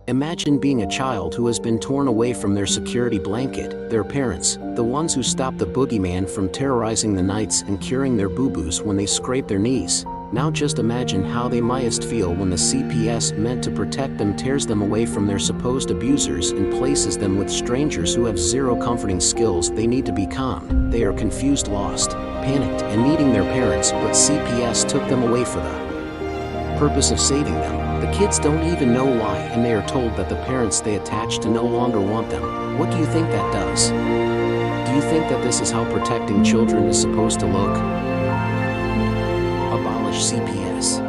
Imagine being a child who has been torn away from their security blanket, their parents, the ones who stop the boogeyman from terrorizing the nights and curing their boo-boos when they scrape their knees. Now just imagine how they mightest feel when the CPS meant to protect them tears them away from their supposed abusers and places them with strangers who have zero comforting skills. They need to be calm. They are confused, lost, panicked, and needing their parents, but CPS took them away for the purpose of saving them. The kids don't even know why, and they are told that the parents they attach to no longer want them. What do you think that does? Do you think that this is how protecting children is supposed to look? Abolish CPS.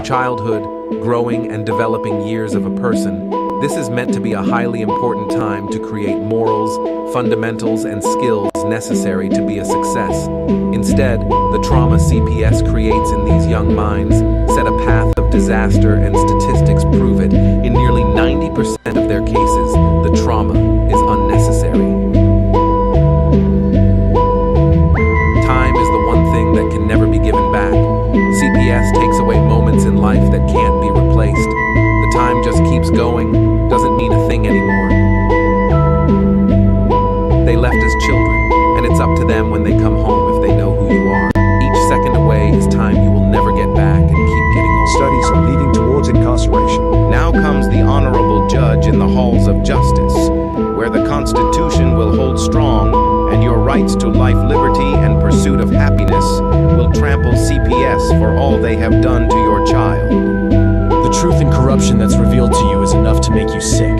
Childhood, growing and developing years of a person. This is meant to be a highly important time to create morals, fundamentals, and skills necessary to be a success. Instead, the trauma CPS creates in these young minds set a path of disaster, and statistics prove it. In nearly 90% of their cases, the trauma is unnecessary. Time is the one thing that can never be given back. CPS takes away moments in life that can't be replaced. The time just keeps going, doesn't mean a thing anymore. They left as children, and it's up to them when they come home if they know who you are. Each second away is time you will never get back and keep getting older. Studies are leading towards incarceration. Now comes the honorable judge in the halls of justice, where the Constitution will hold strong, and your rights to life, liberty, and pursuit of happiness will trample CPS for all they have done to your child. The truth and corruption that's revealed to you is enough to make you sick.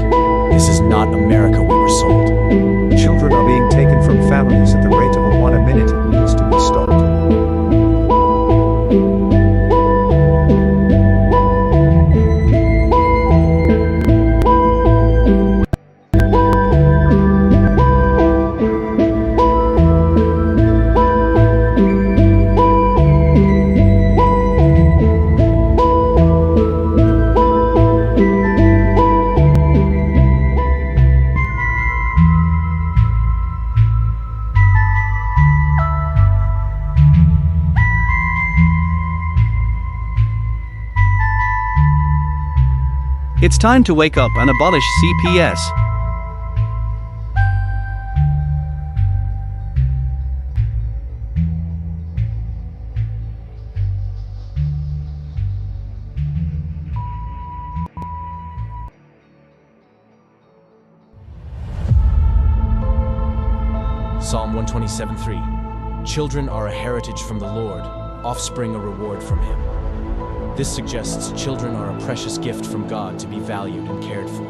This is not America we were sold. Children are being taken from families at the rate of one a minute. It needs to be stopped. It's time to wake up and abolish CPS. Psalm 127:3. Children are a heritage from the Lord, offspring a reward from Him. This suggests children are a precious gift from God to be valued and cared for.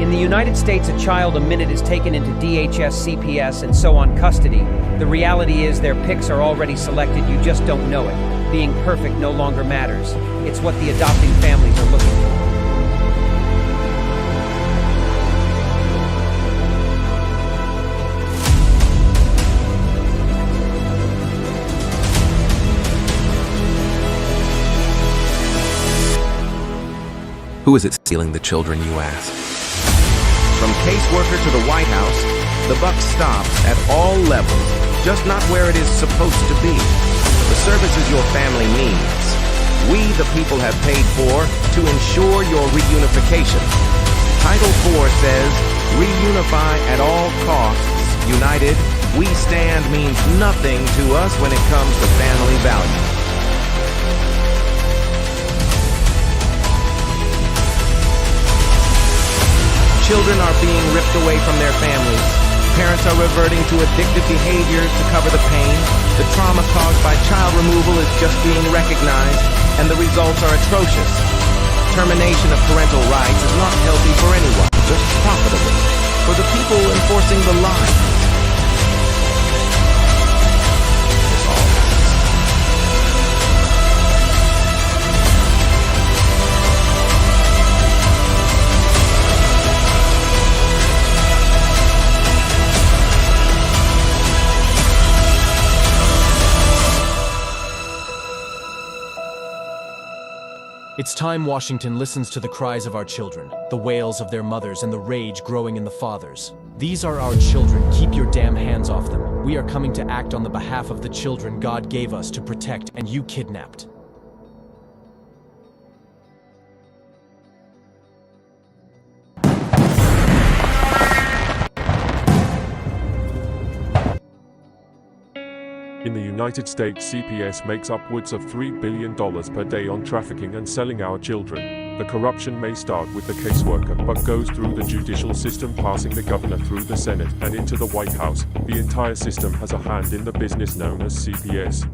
In the United States, a child a minute is taken into DHS, CPS, and so on custody. The reality is their picks are already selected, you just don't know it. Being perfect no longer matters. It's what the adopting families are looking for. Who is it stealing the children, you ask? From caseworker to the White House, the buck stops at all levels, just not where it is supposed to be. The services your family needs, we the people have paid for to ensure your reunification. Title 4 says, reunify at all costs. United, we stand means nothing to us when it comes to family values. Children are being ripped away from their families. Parents are reverting to addictive behaviors to cover the pain. The trauma caused by child removal is just being recognized, and the results are atrocious. Termination of parental rights is not healthy for anyone, just profitable for the people enforcing the line. It's time Washington listens to the cries of our children, the wails of their mothers, and the rage growing in the fathers. These are our children. Keep your damn hands off them. We are coming to act on the behalf of the children God gave us to protect, and you kidnapped. In the United States, CPS makes upwards of $3 billion per day on trafficking and selling our children. The corruption may start with the caseworker, but goes through the judicial system, passing the governor through the Senate and into the White House. The entire system has a hand in the business known as CPS.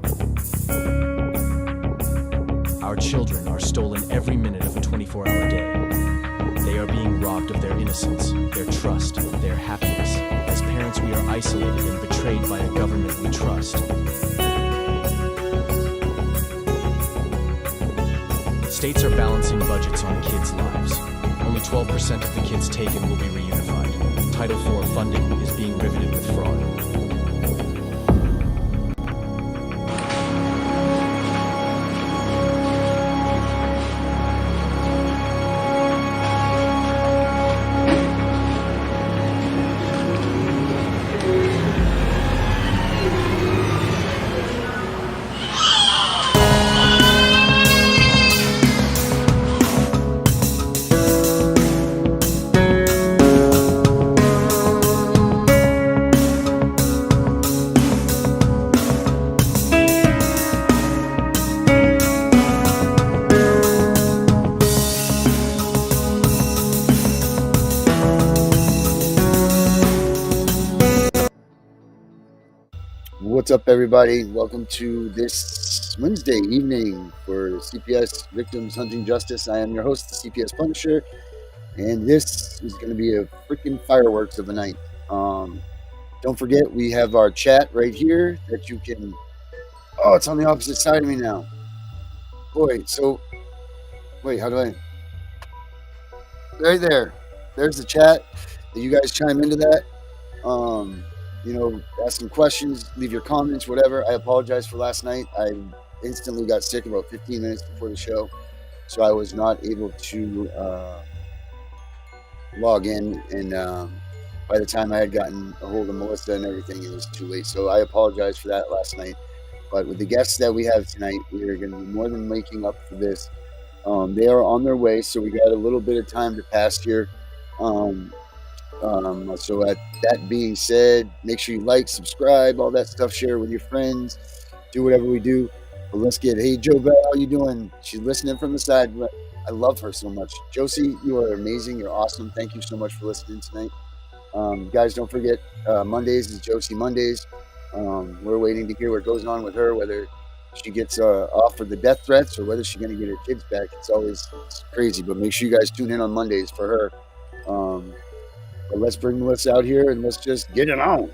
Our children are stolen every minute of a 24-hour day. They are being robbed of their innocence, their trust, their happiness. As parents, we are isolated and betrayed by a government we trust. States are balancing budgets on kids' lives. Only 12% of the kids taken will be reunified. Title IV funding is being riveted with fraud. What's up, everybody? Welcome to this Wednesday evening for CPS Victims Hunting Justice. I am your host, the CPS Punisher, and this is going to be a freaking fireworks of a night. Don't forget, we have our chat right here that you can... Oh, it's on the opposite side of me now. Boy, so... Wait, how do I... Right there. There's the chat. You guys chime into that. Ask some questions, leave your comments, whatever. I apologize for last night. I instantly got sick about 15 minutes before the show, so I was not able to log in. And by the time I had gotten a hold of Melissa and everything, it was too late. So I apologize for that last night. But with the guests that we have tonight, we are going to be more than making up for this. They are on their way, so we got a little bit of time to pass here. So that being said, make sure you like, subscribe, all that stuff, share with your friends, do whatever we do. But let's get, hey, Joe Bell, how you doing? She's listening from the side. I love her so much. Josie, you are amazing. You're awesome. Thank you so much for listening tonight. Guys, don't forget, Mondays is Josie Mondays. We're waiting to hear what goes on with her, whether she gets off for the death threats or whether she's going to get her kids back. It's crazy, but make sure you guys tune in on Mondays for her. But let's bring Melissa out here and let's just get it on.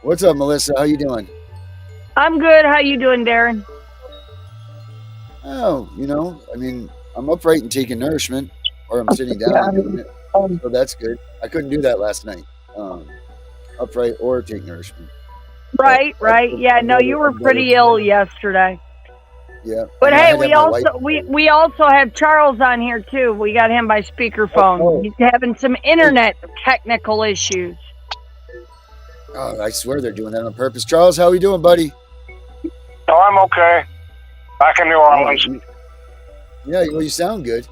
What's up, Melissa? How you doing? I'm good. How you doing, Darren? Oh, I'm upright and taking nourishment, or I'm sitting down and doing it. So that's good. I couldn't do that last night. Upright or take nourishment. Right. Yeah, no, you were pretty ill yesterday. Yeah. But hey, we also have Charles on here too. We got him by speakerphone. Oh. He's having some internet technical issues. Oh, I swear they're doing that on purpose. Charles, how are you doing, buddy? Oh, I'm okay. Back in New Orleans. Yeah, well, you sound good.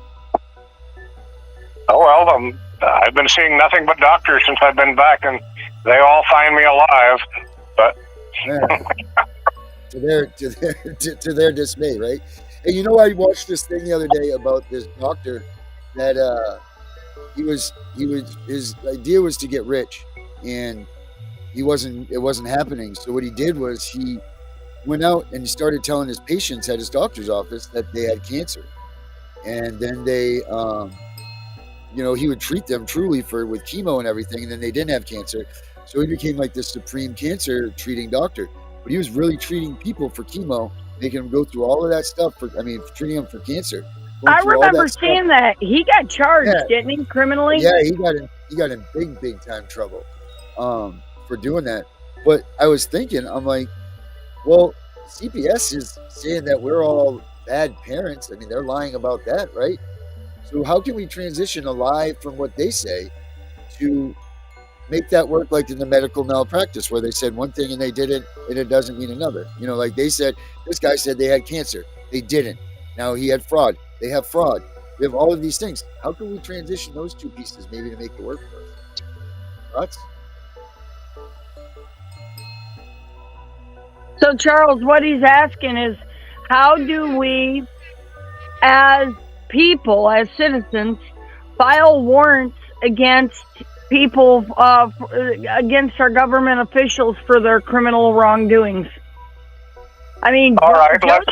Oh, well, I've been seeing nothing but doctors since I've been back, and they all find me alive. But yeah. to their dismay, right? And I watched this thing the other day about this doctor that his idea was to get rich, and it wasn't happening. So what he did was he went out and he started telling his patients at his doctor's office that they had cancer, and then they he would treat them truly with chemo and everything, and then they didn't have cancer. So he became like this supreme cancer treating doctor. But he was really treating people for chemo, making them go through all of that stuff treating them for cancer. I remember seeing that. He got charged, didn't he, criminally? Yeah, he got in big time trouble for doing that. But I was thinking, I'm like, well, CPS is saying that we're all bad parents. I mean, they're lying about that, right? So how can we transition a lie from what they say to make that work like in the medical malpractice where they said one thing and they didn't, and it doesn't mean another? You know, like they said, this guy said they had cancer. They didn't. Now he had fraud. They have fraud. We have all of these things. How can we transition those two pieces maybe to make it work for us? Thoughts? So, Charles, what he's asking is, how do we, as people, as citizens, file warrants against people, against our government officials for their criminal wrongdoings? I mean, all right. Let's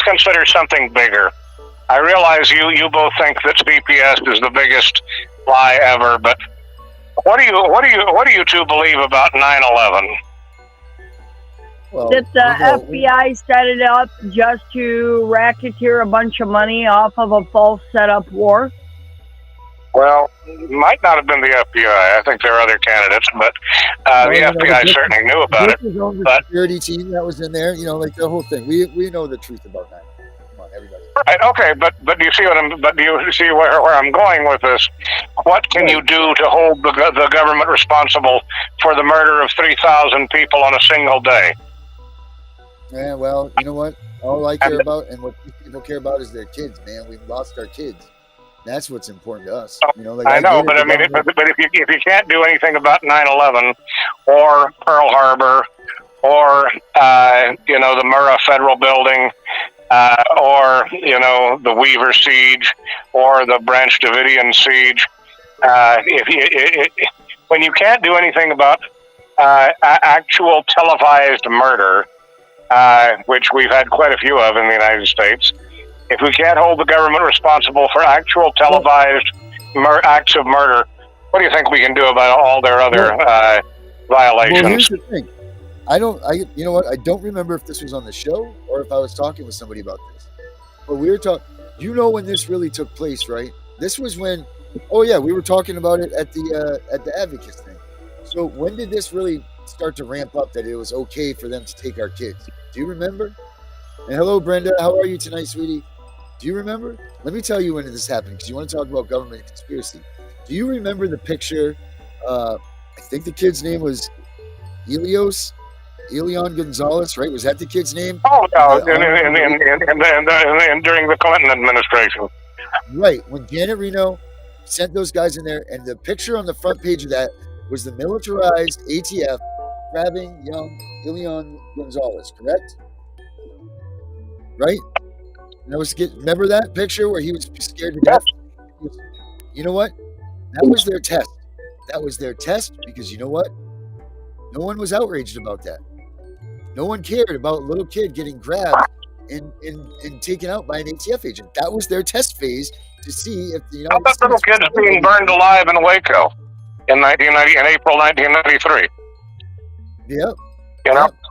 consider something bigger. I realize you both think that CPS is the biggest lie ever, but what do you two believe about 9/11? Well, that the FBI set it up just to racketeer a bunch of money off of a false setup war? Well, might not have been the FBI. I think there are other candidates, but the FBI certainly knew about it. The security team that was in there, you know, like the whole thing. We know the truth about that. Come on, everybody. Right, okay, but do you see where I'm going with this? What can you do to hold the government responsible for the murder of 3,000 people on a single day? Yeah, well, you know what? All I care about and what people care about is their kids, man. We've lost our kids. That's what's important to us. You know, like I know, but I mean, but if you can't do anything about 9/11 or Pearl Harbor or the Murrah Federal Building or the Weaver siege or the Branch Davidian siege, when you can't do anything about actual televised murder, which we've had quite a few of in the United States. If we can't hold the government responsible for actual televised acts of murder, what do you think we can do about all their other violations? Well, here's the thing. You know what? I don't remember if this was on the show or if I was talking with somebody about this. But we were talking. You know when this really took place, right? This was when. Oh yeah, we were talking about it at the Advocates thing. So when did this really start to ramp up that it was okay for them to take our kids? Do you remember? And hello, Brenda. How are you tonight, sweetie? Do you remember? Let me tell you when this happened, because you want to talk about government conspiracy. Do you remember the picture? I think the kid's name was Elion Gonzalez, right? Was that the kid's name? Oh, no, during the Clinton administration. Right, when Janet Reno sent those guys in there, and the picture on the front page of that was the militarized ATF grabbing young Elion Gonzalez, correct? Right? Remember that picture where he was scared to death? You know what? That was their test. That was their test because you know what? No one was outraged about that. No one cared about a little kid getting grabbed and taken out by an ATF agent. That was their test phase to see if the United States... How about little kids being burned alive in Waco in April 1993? Yeah.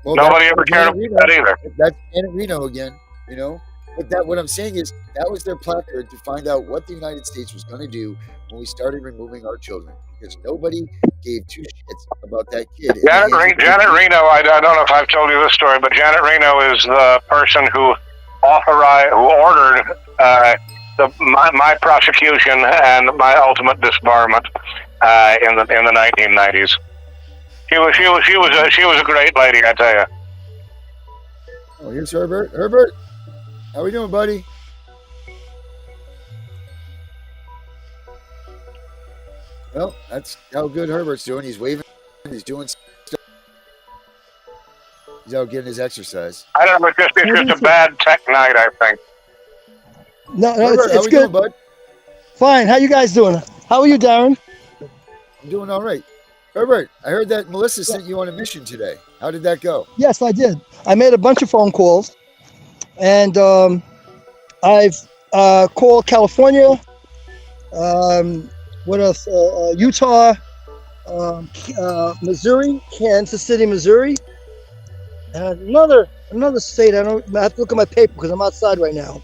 Well, nobody ever cared about that either. That's Janet Reno again, you know? But what I'm saying is that was their placard to find out what the United States was going to do when we started removing our children, because nobody gave two shits about that kid. Janet Reno, I don't know if I've told you this story, but Janet Reno is the person who ordered my prosecution and my ultimate disbarment in the 1990s. She was a great lady, I tell you. Oh, here's Herbert. Herbert, how we doing, buddy? Well, that's how good Herbert's doing. He's waving. He's doing stuff. He's out getting his exercise. I don't know. It's just a bad tech night, I think. No, Herbert, it's good. Doing, bud? Fine. How you guys doing? How are you, Darren? I'm doing all right. Herbert, I heard that Melissa sent you on a mission today. How did that go? Yes, I did. I made a bunch of phone calls, and I've called California. What else? Utah, Missouri, Kansas City, Missouri, and another state. I have to look at my paper because I'm outside right now.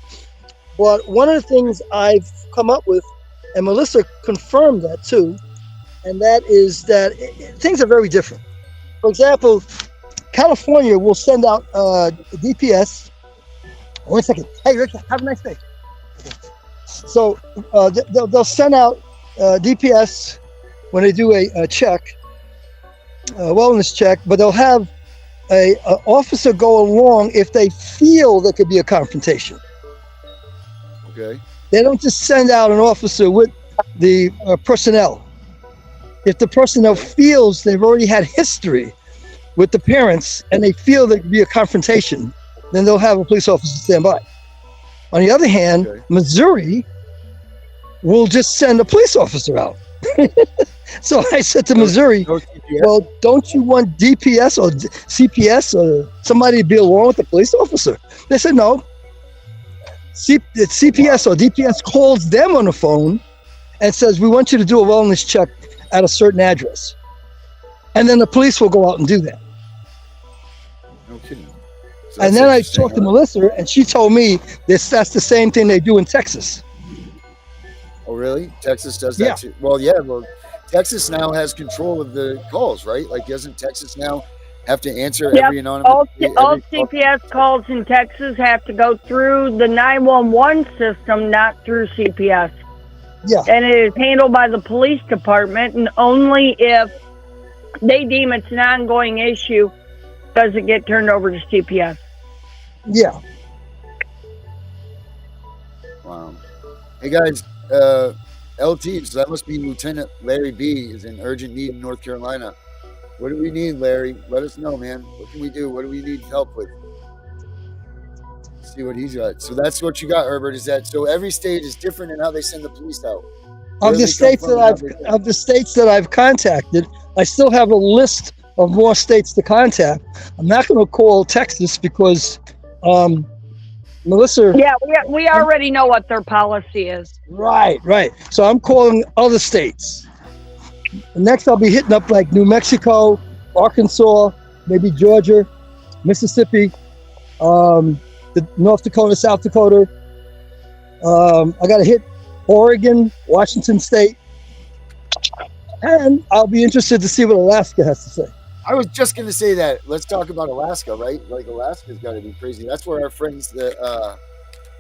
But one of the things I've come up with, and Melissa confirmed that too, and that is that things are very different. For example, California will send out DPS. One second. Hey, Rick, have a nice day. So they'll send out DPS when they do a check, wellness check, but they'll have a officer go along if they feel there could be a confrontation. Okay. They don't just send out an officer with the personnel. If the personnel feels they've already had history with the parents and they feel there could be a confrontation, then they'll have a police officer stand by. On the other hand, Missouri will just send a police officer out. So I said to Missouri, well, don't you want DPS or CPS or somebody to be along with the police officer? They said no. CPS or DPS calls them on the phone and says, we want you to do a wellness check at a certain address. And then the police will go out and do that. No kidding. So and then I talked to Melissa, and she told me that's the same thing they do in Texas. Oh, really? Texas does that too? Well, Texas now has control of the calls, right? Like, doesn't Texas now have to answer every anonymous? All CPS calls in Texas have to go through the 911 system, not through CPS. Yeah. And it is handled by the police department, and only if they deem it's an ongoing issue does it get turned over to CPS. Yeah. Wow. Hey, guys, LT, so that must be Lieutenant Larry B. is in urgent need in North Carolina. What do we need, Larry? Let us know, man. What can we do? What do we need help with? Let's see what he's got. So that's what you got, Herbert, is that so every state is different in how they send the police out. Of the states that I've contacted, I still have a list of more states to contact. I'm not going to call Texas because Melissa. Yeah, we already know what their policy is. Right. So I'm calling other states. Next, I'll be hitting up like New Mexico, Arkansas, maybe Georgia, Mississippi, North Dakota, South Dakota. I got to hit Oregon, Washington State, and I'll be interested to see what Alaska has to say. I was just going to say that. Let's talk about Alaska, right? Like, Alaska's got to be crazy. That's where our friends, the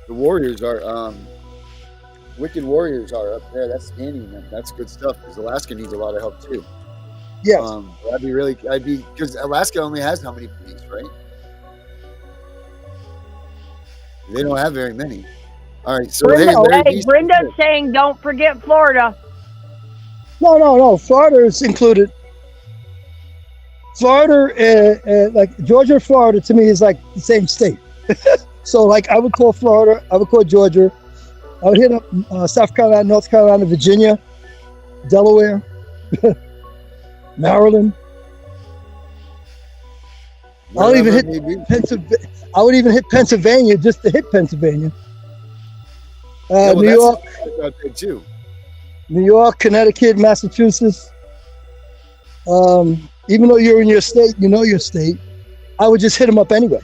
Warriors are, Wicked Warriors are up there. That's handy, man. That's good stuff, because Alaska needs a lot of help, too. Yes. Because Alaska only has how many police, right? They don't have very many. All right, so Brenda's saying don't forget Florida. No. Florida is included. Florida, like Georgia and Florida, to me is like the same state. So, like, I would call Florida, I would call Georgia, I would hit up South Carolina, North Carolina, Virginia, Delaware, Maryland. I'll even hit Pennsylvania. I would even hit Pennsylvania just to hit Pennsylvania. New York, out there too. New York, Connecticut, Massachusetts. Even though you're in your state, you know your state, I would just hit them up anyway.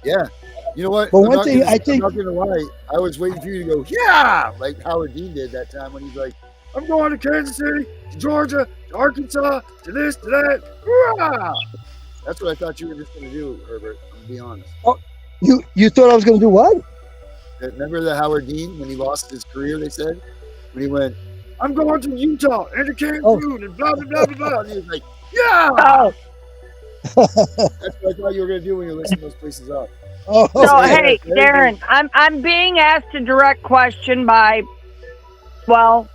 Yeah. You know what? But one thing I think, I'm not gonna lie, I was waiting for you to go, yeah, like Howard Dean did that time when he's like, I'm going to Kansas City, to Georgia, to Arkansas, to this, to that. Hurrah! That's what I thought you were just gonna do, Herbert. I'm gonna be honest. Oh, you thought I was gonna do what? Remember the Howard Dean when he lost his career? They said when he went, I'm going to Utah and to Cancun and blah blah blah blah blah. And he was like, yeah. Oh. That's what I thought you were gonna do when you listed those places up. Oh. So hey, Darren, I'm being asked a direct question by, well,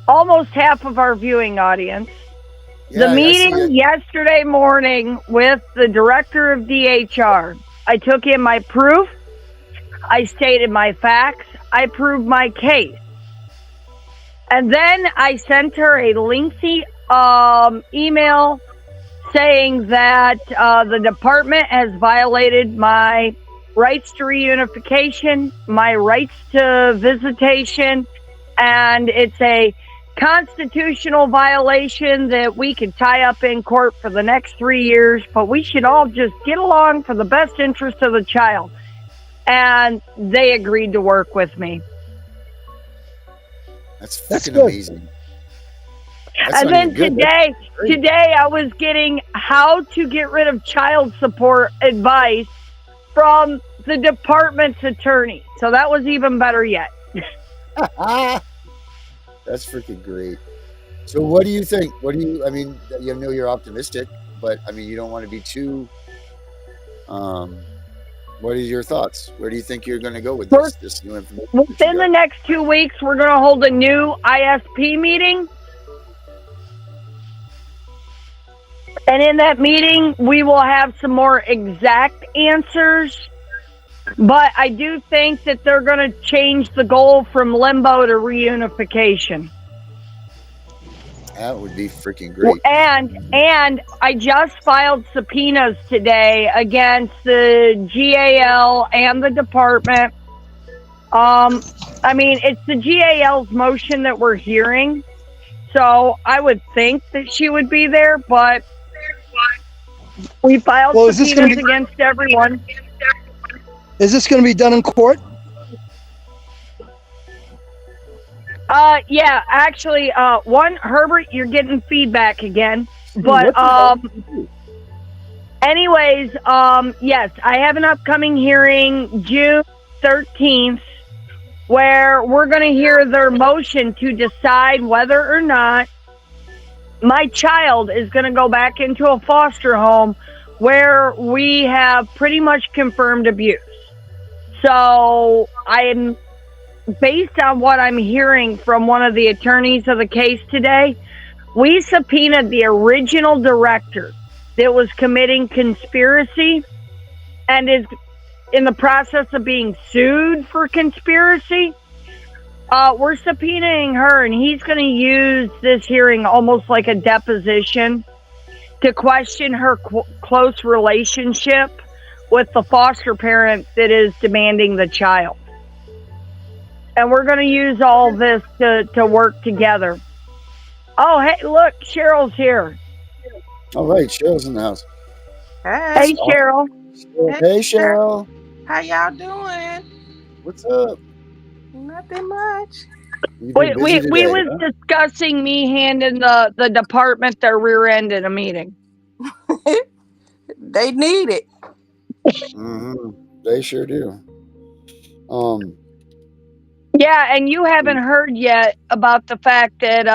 almost half of our viewing audience. Yeah, the meeting yesterday morning with the director of DHR, I took in my proof, I stated my facts, I proved my case. And then I sent her a lengthy email saying that the department has violated my rights to reunification, my rights to visitation, and it's a constitutional violation that we could tie up in court for the next 3 years, but we should all just get along for the best interest of the child. And they agreed to work with me. That's fucking amazing. And then today I was getting how to get rid of child support advice from the department's attorney. So that was even better yet. That's freaking great. So what do you think? I mean, you know you're optimistic, but I mean, you don't want to be too, what are your thoughts? Where do you think you're going to go with this new information? Within the next 2 weeks, we're going to hold a new ISP meeting. And in that meeting, we will have some more exact answers. But I do think that they're going to change the goal from limbo to reunification. That would be freaking great. And I just filed subpoenas today against the GAL and the department. I mean, it's the GAL's motion that we're hearing. So I would think that she would be there, but we filed subpoenas against everyone. Is this going to be done in court? Yeah, actually, Herbert, you're getting feedback again. But, anyways, yes, I have an upcoming hearing June 13th where we're going to hear their motion to decide whether or not my child is going to go back into a foster home where we have pretty much confirmed abuse. So based on what I'm hearing from one of the attorneys of the case today, we subpoenaed the original director that was committing conspiracy and is in the process of being sued for conspiracy. We're subpoenaing her, and he's going to use this hearing almost like a deposition to question her close relationship with the foster parent that is demanding the child. And we're going to use all this to work together. Oh, hey, look, Cheryl's here. All right, Cheryl's in the house. Hey, Cheryl. Hey, Cheryl. How y'all doing? What's up? Nothing much. We was discussing me handing the department their rear end in a meeting. They need it. Mm-hmm. They sure do. Yeah, and you haven't heard yet about the fact that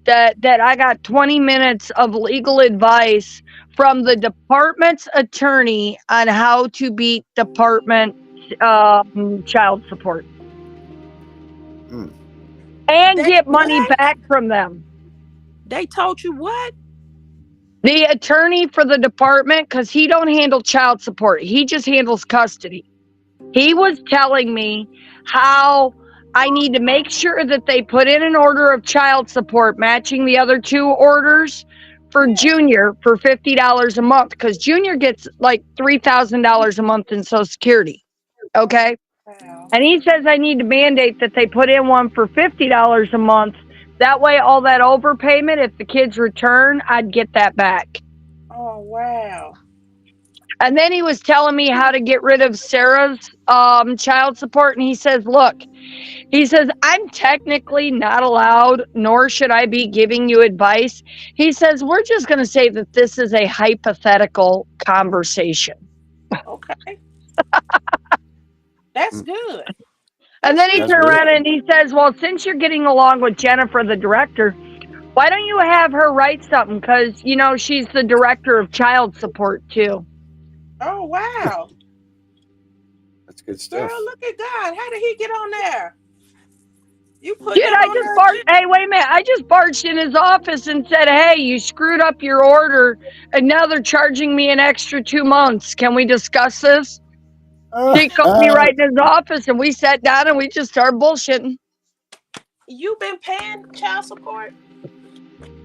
that I got 20 minutes of legal advice from the department's attorney on how to beat department child support. And get money back from them. They told you what? The attorney for the department, because he don't handle child support. He just handles custody. He was telling me how I need to make sure that they put in an order of child support matching the other two orders for Junior for $50 a month, because Junior gets like $3,000 a month in Social Security. Okay? Wow. And he says I need to mandate that they put in one for $50 a month. That way, all that overpayment, if the kids return, I'd get that back. Oh, wow. And then he was telling me how to get rid of Sarah's child support. And he says, look, he says, I'm technically not allowed, nor should I be giving you advice. He says, we're just going to say that this is a hypothetical conversation. Okay. That's good. And then he turned around and he says, well, since you're getting along with Jennifer, the director, why don't you have her write something? Because, you know, she's the director of child support, too. Oh, wow. That's good stuff. Girl, look at God. How did he get on there? You put Dude, hey, wait a minute. I just barged in his office and said, hey, you screwed up your order, and now they're charging me an extra 2 months. Can we discuss this? He called me right in his office, and we sat down and we just started bullshitting. You been paying child support?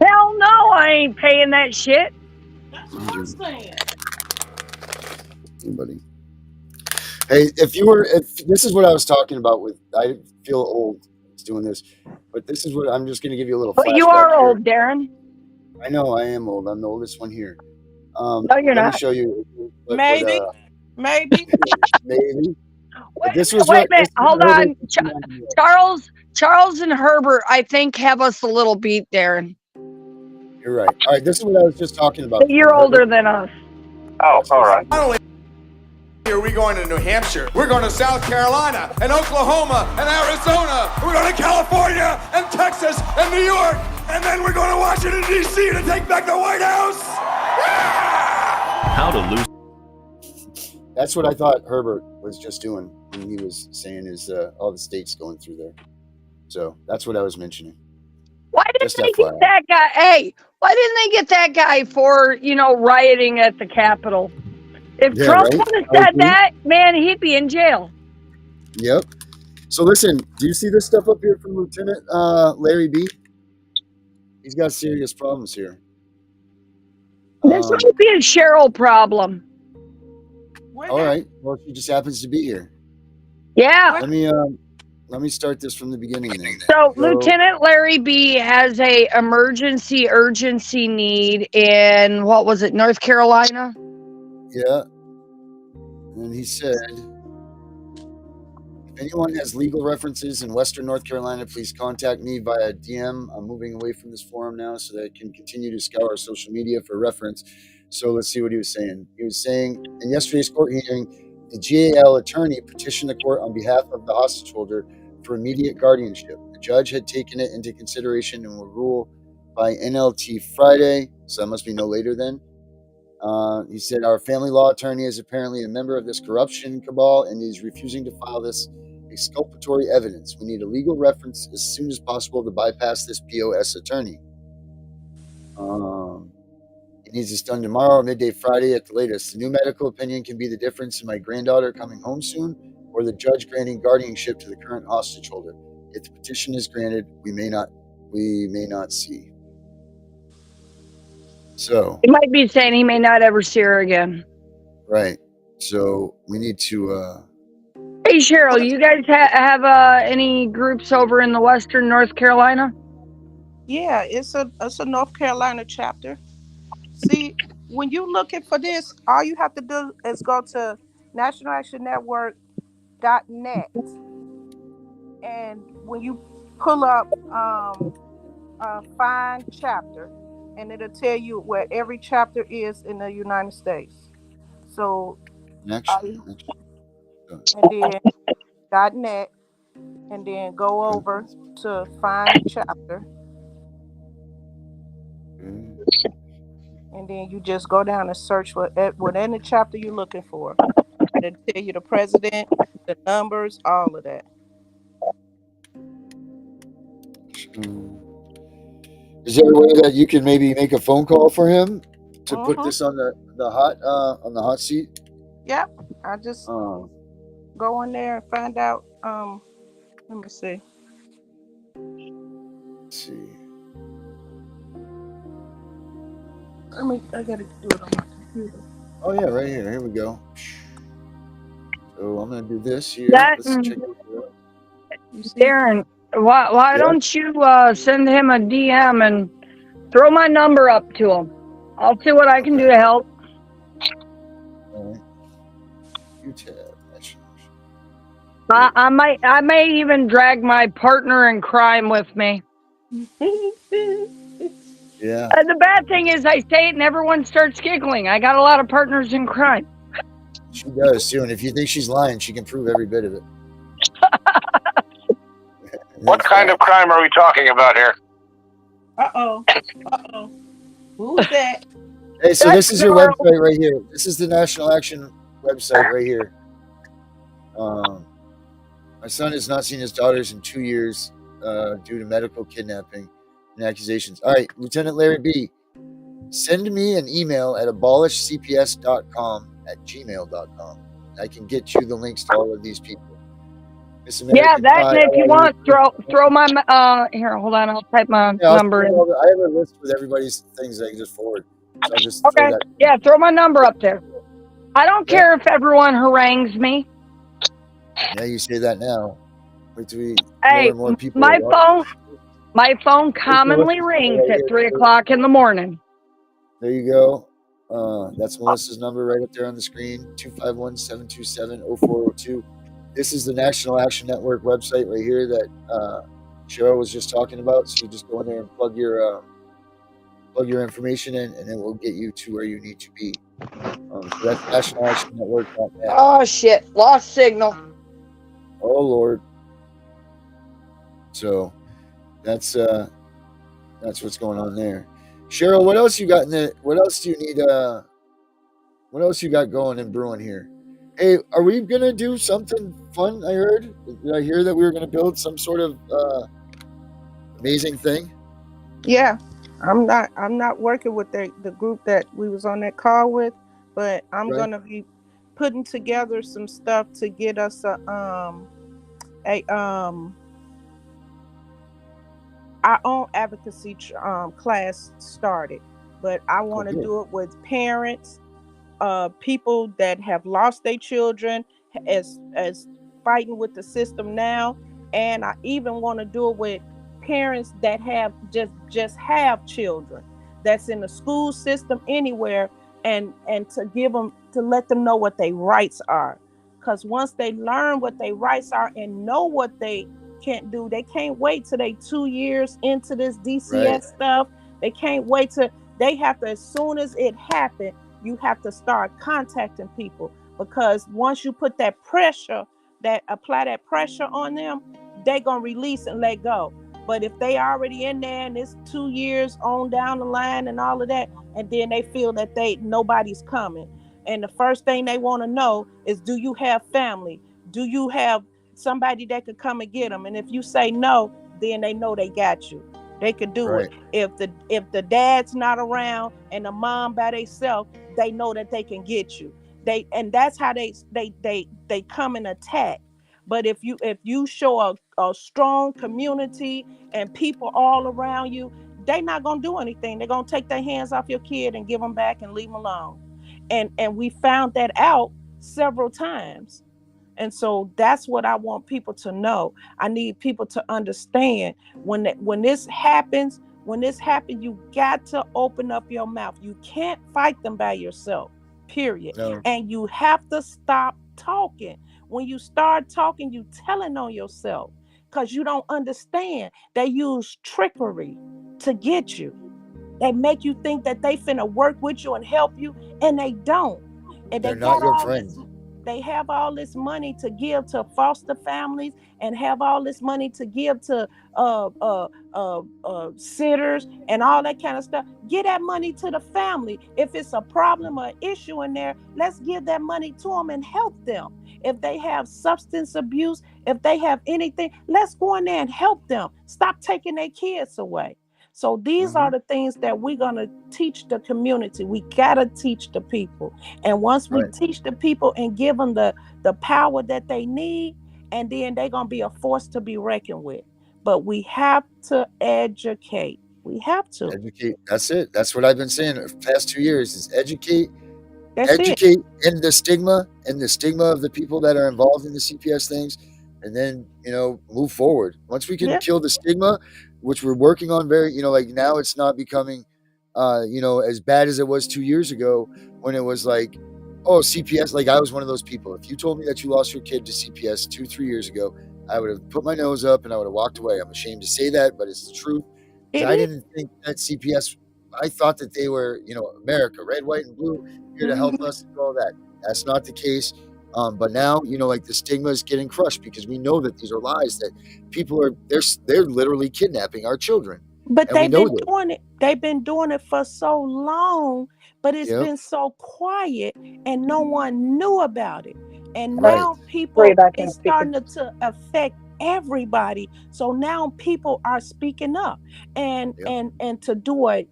Hell no, I ain't paying that shit. That's what I'm saying. Anybody? Hey, if this is what I was talking about with, I feel old doing this, but this is what I'm just going to give you a little. But you are old, Darren. I know I am old. I'm the oldest one here. No, you're not. Let me show you. Maybe. Maybe. Wait a minute. Hold on. Charles and Herbert, I think, have us a little beat, Darren. You're right. All right, this is what I was just talking about. You're older than us. Oh, all right. Not only are we going to New Hampshire, we're going to South Carolina and Oklahoma and Arizona. We're going to California and Texas and New York. And then we're going to Washington, D.C. to take back the White House. How to lose. That's what I thought Herbert was just doing when he was saying is all the states going through there. So that's what I was mentioning. Why didn't Just they FYI. get that guy? Hey, why didn't they get that guy for, rioting at the Capitol? If Yeah, Trump right? would have I said agree. that, man, he'd be in jail. Yep. So listen, do you see this stuff up here from Lieutenant Larry B? He's got serious problems here. This might be a Cheryl problem. All right. Well, she just happens to be here. Yeah. Let me start this from the beginning then. So Lieutenant Larry B has a urgency need in, what was it, North Carolina? Yeah. And he said, if anyone has legal references in Western North Carolina, please contact me via DM. I'm moving away from this forum now so that I can continue to scour social media for reference. So let's see what he was saying. He was saying, in yesterday's court hearing, the GAL attorney petitioned the court on behalf of the hostage holder for immediate guardianship. The judge had taken it into consideration and will rule by NLT Friday, so that must be no later then. He said, our family law attorney is apparently a member of this corruption cabal and is refusing to file this exculpatory evidence. We need a legal reference as soon as possible to bypass this POS attorney. It needs this done tomorrow or midday Friday at the latest. The new medical opinion can be the difference in my granddaughter coming home soon or the judge granting guardianship to the current hostage holder. If the petition is granted, we may not see. So He might be saying he may not ever see her again. right. So we need to Hey, Cheryl, you guys have any groups over in the Western North Carolina? Yeah, it's a North Carolina chapter. See, when you're looking for this, all you have to do is go to nationalactionnetwork.net, and when you pull up find chapter, and it'll tell you where every chapter is in the United States. So and then .net, and then go over to find chapter, and then you just go down and search for whatever chapter you're looking for. It'll tell you the president, the numbers, all of that. Is there a way that you can maybe make a phone call for him to put this on the hot seat? Yep. I just go in there and find out. Let me see. Let's see. I gotta do it on my computer. Oh yeah, right here. Here we go. So I'm gonna do this here. That- Let's check it out. Darren, why don't you send him a DM and throw my number up to him? I'll see what I can do to help. All right. UTAB. I may even drag my partner in crime with me. Yeah. And the bad thing is I say it and everyone starts giggling. I got a lot of partners in crime. She does too, and if you think she's lying, she can prove every bit of it. What kind of crime are we talking about here? Uh-oh. Who's that? Hey, so this is your website right here. This is the National Action website right here. My son has not seen his daughters in 2 years due to medical kidnapping and accusations. All right, Lieutenant Larry B., send me an email at abolishcps.com@gmail.com. I can get you the links to all of these people. Yeah, that, and if you want, throw my, here, hold on, I'll type my number in. I have a list with everybody's things that I can just forward. So I'll just throw Okay, that. yeah, throw my number up there. I don't care if everyone harangues me. Yeah, you say that now. Wait till more Hey, and more people my phone commonly rings at 3 o'clock in the morning. There you go. That's Melissa's number right up there on the screen, 251-727-0402. This is the National Action Network website right here that Cheryl was just talking about. So you just go in there and plug your plug your information in, and it will get you to where you need to be. So that's National Action Network.net. Oh shit! Lost signal. Oh Lord. So that's what's going on there. Cheryl, what else you got what else do you need what else you got going and brewing here? Hey, are we gonna do something fun? I heard. Did I hear that we were gonna build some sort of amazing thing? Yeah, I'm not working with the group that we was on that call with, but I'm Right. gonna be putting together some stuff to get us our own advocacy class started. But I want to do it with parents, people that have lost their children as fighting with the system now, and I even want to do it with parents that have just have children that's in the school system anywhere, and to let them know what their rights are, because once they learn what their rights are and know what they can't do, they can't wait till they 2 years into this DCS stuff. They can't wait till they have to, as soon as it happened, you have to start contacting people, because once you put that pressure, apply that pressure on them, they're gonna release and let go. But if they already in there and it's 2 years on down the line and all of that, and then they feel that nobody's coming, and the first thing they want to know is, do you have family? Do you have somebody that could come and get them? And if you say no, then they know they got you. They could do it. If the dad's not around and the mom by themselves, they know that they can get you. And that's how they come and attack. But if you show a strong community and people all around you, they're not gonna do anything. They're gonna take their hands off your kid and give them back and leave them alone. And we found that out several times. And so that's what I want people to know. I need people to understand when this happens, you got to open up your mouth. You can't fight them by yourself, period. No. And you have to stop talking. When you start talking, you telling on yourself, because you don't understand. They use trickery to get you. They make you think that they finna work with you and help you, and they don't. And they're not your friend. They have all this money to give to foster families, and have all this money to give to sitters and all that kind of stuff. Give that money to the family. If it's a problem or issue in there, let's give that money to them and help them. If they have substance abuse, if they have anything, let's go in there and help them. Stop taking their kids away. So these are the things that we're going to teach the community. We got to teach the people. And once we teach the people and give them the power that they need, and then they're going to be a force to be reckoned with. But we have to educate. We have to. Educate. That's it. That's what I've been saying the past 2 years is educate. Educate. And the stigma of the people that are involved in the CPS things, and then, move forward. Once we can kill the stigma, which we're working on like now it's not becoming, as bad as it was 2 years ago when it was like, oh, CPS. Like I was one of those people. If you told me that you lost your kid to CPS 2-3 years ago, I would have put my nose up and I would have walked away. I'm ashamed to say that, but it's the truth. I didn't think that CPS, I thought that they were, America, red, white, and blue, here to help us and all that. That's not the case. But now, like the stigma is getting crushed, because we know that these are lies, that people they're literally kidnapping our children. But they've been doing it. They've been doing it for so long, but it's been so quiet and no one knew about it. And now people, it's starting to affect everybody. So now people are speaking up, and to do a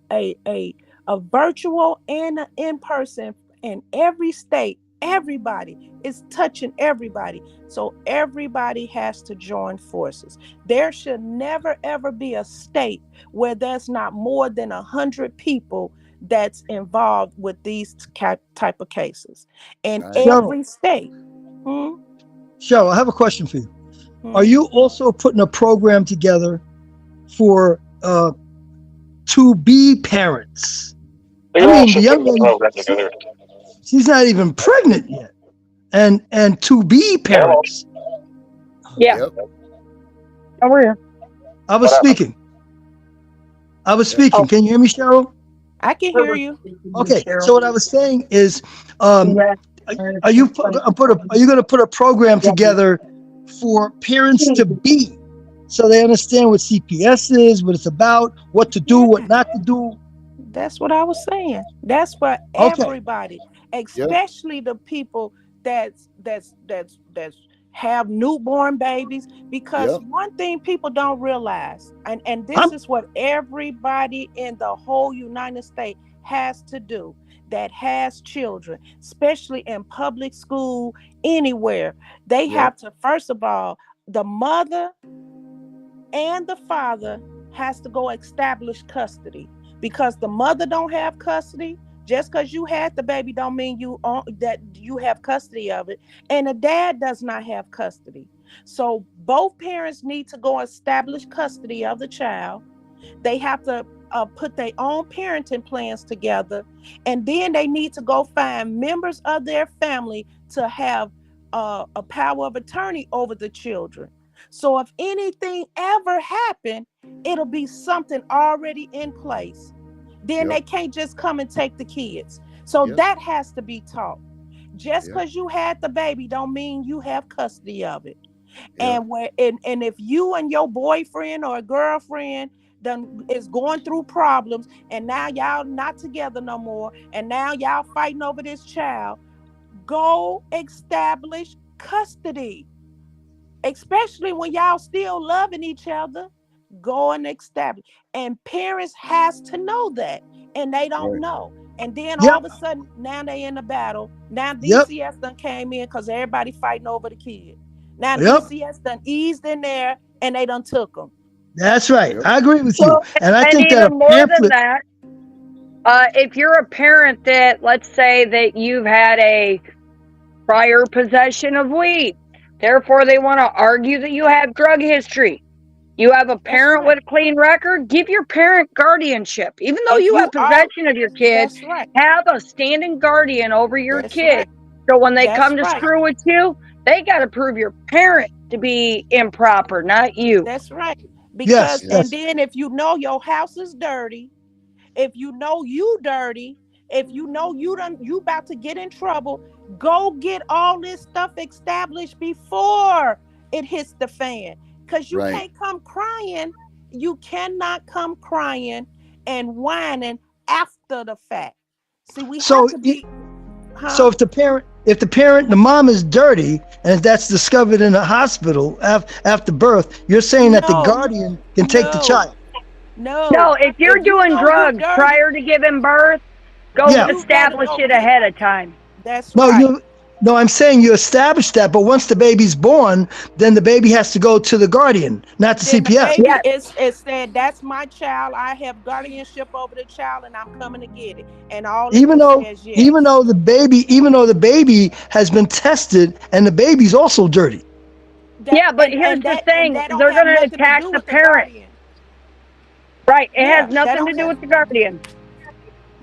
virtual and an in-person in every state. Everybody is touching everybody. So everybody has to join forces. There should never, ever be a state where there's not more than 100 people that's involved with these type of cases. In every state. Cheryl, I have a question for you. Are you also putting a program together for to-be parents? I mean, the young lady, she's not even pregnant yet, and to-be parents. Yeah. Oh, we're here. I was speaking. Can you hear me, Cheryl? I can hear you. Okay, so what I was saying is, are you going to put a program together for parents to be, so they understand what CPS is, what it's about, what to do, what not to do? That's what I was saying. That's for Okay. everybody, especially the people that's have newborn babies. Because one thing people don't realize, and this is what everybody in the whole United States has to do, that has children, especially in public school, anywhere. They have to, first of all, the mother and the father has to go establish custody, because the mother don't have custody. Just because you had the baby don't mean that you have custody of it, and the dad does not have custody. So both parents need to go establish custody of the child. They have to put their own parenting plans together, and then they need to go find members of their family to have a power of attorney over the children. So if anything ever happened, it'll be something already in place. Then they can't just come and take the kids. So that has to be taught. Just because you had the baby don't mean you have custody of it. And if you and your boyfriend or girlfriend is going through problems, and now y'all not together no more, and now y'all fighting over this child, go establish custody. Especially when y'all still loving each other, go and establish. And parents has to know that, and they don't know. And then all of a sudden, now they in the battle. Now DCS done came in because everybody fighting over the kid. Now DCS done eased in there, and they done took them. That's right. I agree with you. And I think that even more than that, if you're a parent that, let's say that you've had a prior possession of weed, therefore they want to argue that you have drug history. You have a parent with a clean record, give your parent guardianship. Even though you have possession of your kid, have a standing guardian over your kid. So when they come to screw with you, they got to prove your parent to be improper, not you. That's right. Because and then if you know your house is dirty, if you know you dirty, if you know you about to get in trouble, go get all this stuff established before it hits the fan. Because you can't come crying. You cannot come crying and whining after the fact. See, we have to be. So if the mom is dirty, and if that's discovered in a hospital after birth, you're saying that the guardian can take the child. No, if you're doing drugs prior to giving birth, go establish it ahead of time. That's right. No, I'm saying you establish that, but once the baby's born, then the baby has to go to the guardian, not the CPS. It said, that's my child. I have guardianship over the child, and I'm coming to get it. And all even though the baby has been tested, and the baby's also dirty. But here's the thing: they're going to attack the parent. Right? It has nothing to do with the guardian.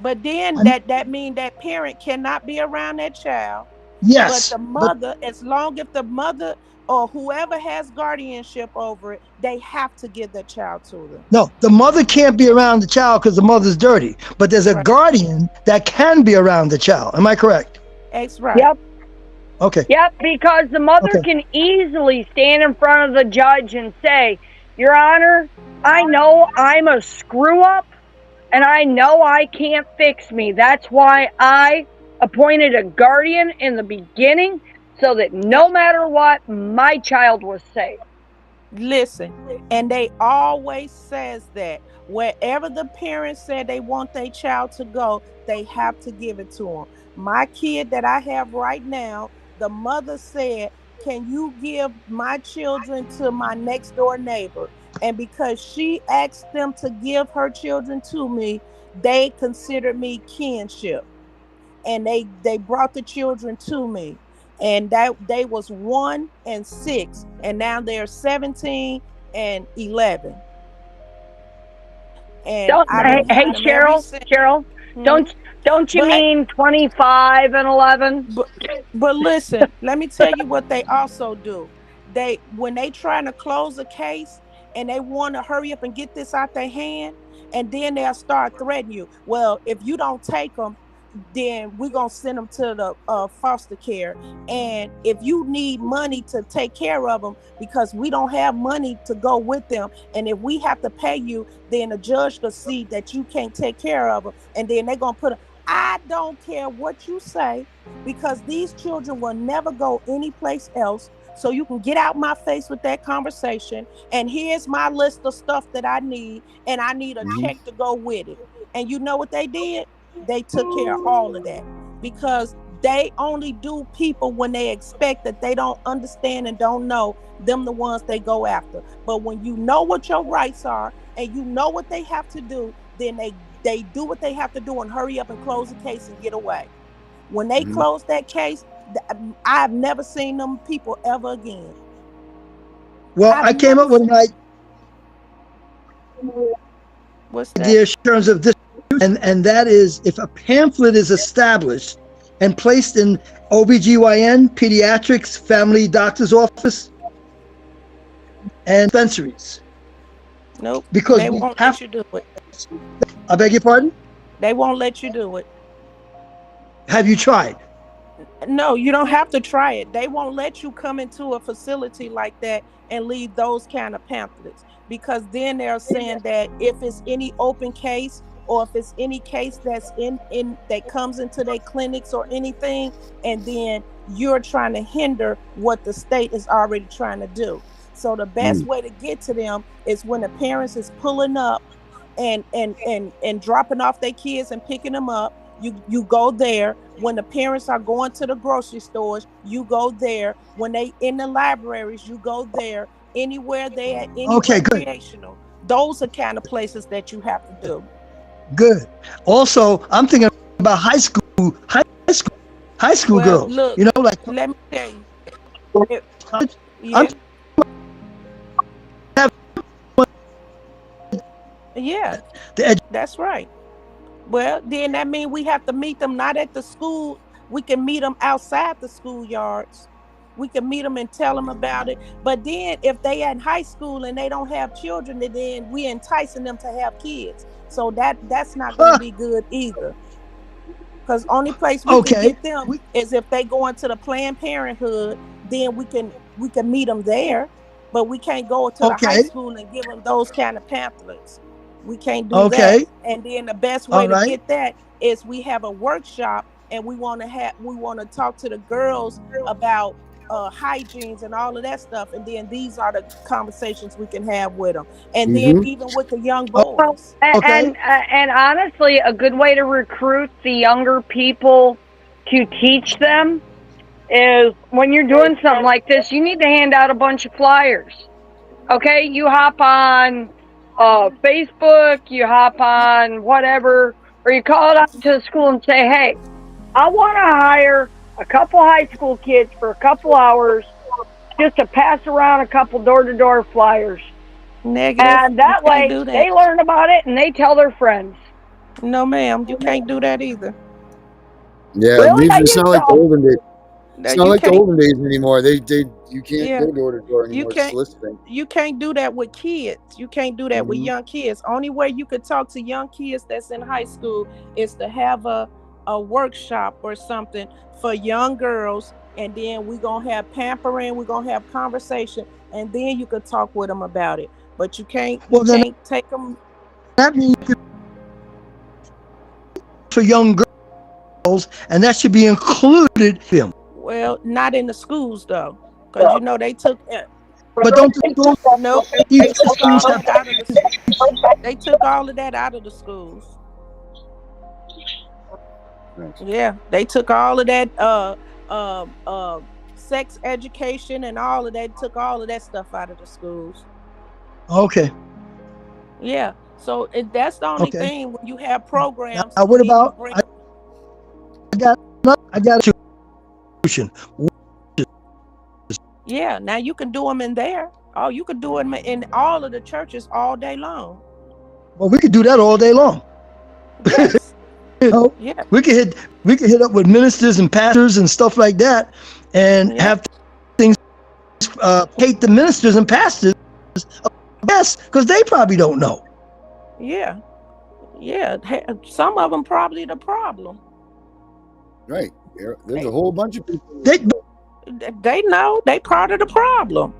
But then that means that parent cannot be around that child. Yes. But the mother, as long as the mother or whoever has guardianship over it, they have to give that child to them. No, the mother can't be around the child because the mother's dirty. But there's a guardian that can be around the child. Am I correct? That's right. Yep. Okay. Yep, because the mother can easily stand in front of the judge and say, Your Honor, I know I'm a screw up, and I know I can't fix me. That's why I appointed a guardian in the beginning, so that no matter what, my child was safe. Listen, and they always says that wherever the parents said they want their child to go, they have to give it to them. My kid that I have right now, the mother said, can you give my children to my next door neighbor? And because she asked them to give her children to me, they considered me kinship. And they brought the children to me, and that they was 1 and 6, and now they're 17 and 11. And hey, Cheryl, don't you mean 25 and 11? But listen, let me tell you what they also do. When they trying to close a case and they want to hurry up and get this out their hand, And then they'll start threatening you. Well, if you don't take them, then we're going to send them to the foster care. And if you need money to take care of them, because we don't have money to go with them, and if we have to pay you, then the judge will see that you can't take care of them. And then they're going to put I don't care what you say, because these children will never go anyplace else. So you can get out my face with that conversation. And here's my list of stuff that I need. And I need a check to go with it. And you know what they did? They took care of all of that, because they only do people when they expect that they don't understand and don't know, them the ones they go after. But when you know what your rights are and you know what they have to do, then they do what they have to do and hurry up and close the case and get away. When they close that case, I've never seen them people ever again. Well, I came up with an idea. What's that? In terms of this, and that is, if a pamphlet is established and placed in OBGYN, pediatrics, family doctor's office, and dispensaries. Nope. Because they won't let you do it. I beg your pardon? They won't let you do it. Have you tried? No, you don't have to try it. They won't let you come into a facility like that and leave those kind of pamphlets, because then they're saying that if it's any open case, or if it's any case that's in that comes into their clinics or anything, and then you're trying to hinder what the state is already trying to do. So the best way to get to them is when the parents is pulling up and dropping off their kids and picking them up. You go there. When the parents are going to the grocery stores, you go there. When they in the libraries, you go there. Anywhere they at, any recreational. Those are kind of places that you have to do. Good. Also, I'm thinking about high school girls. Look, you know, like, let me tell you. Yeah, that's right. Well, then that means we have to meet them not at the school. We can meet them outside the schoolyards. We can meet them and tell them about it. But then if they in high school and they don't have children, then we enticing them to have kids. So that's not going to be good either. Because only place we can get them is if they go into the Planned Parenthood. Then we can meet them there. But we can't go to the high school and give them those kind of pamphlets. We can't do that. And then the best way to get that is we have a workshop, and we want to talk to the girls about hygienes and all of that stuff. And then these are the conversations we can have with them. And then even with the young boys. And honestly, a good way to recruit the younger people to teach them is when you're doing something like this, you need to hand out a bunch of flyers. Okay, you hop on Facebook, you hop on whatever, or you call it out to the school and say, hey, I want to hire a couple high school kids for a couple hours just to pass around a couple door-to-door flyers. Negative. And that way they learn about it and they tell their friends. No, ma'am, you can't do that either. Yeah, really? It's not like the olden days. It's not like the olden days anymore. You can't go door to door anymore. You can't do that with kids. You can't do that with young kids. Only way you could talk to young kids that's in high school is to have a workshop or something for young girls, and then we're gonna have pampering, we're gonna have conversation, and then you could talk with them about it. But you can't take them. That means for young girls, and that should be included in them. Well, not in the schools though, because you know they took. But don't no, they took all that out of the. They took all of that out of the schools. Yeah, they took all of that sex education and all of that. Took all of that stuff out of the schools. Okay. Yeah, so that's the only thing when you have programs. Now, what about? I got a solution. Yeah, now you can do them in there. Oh, you could do them in all of the churches all day long. Well, we could do that all day long. Yes. You know, we could hit up with ministers and pastors and stuff like that, and have things hate the ministers and pastors, yes, because they probably don't know. Yeah, Yeah, some of them probably the problem. Right. There's a whole bunch of people. They know they part of the problem.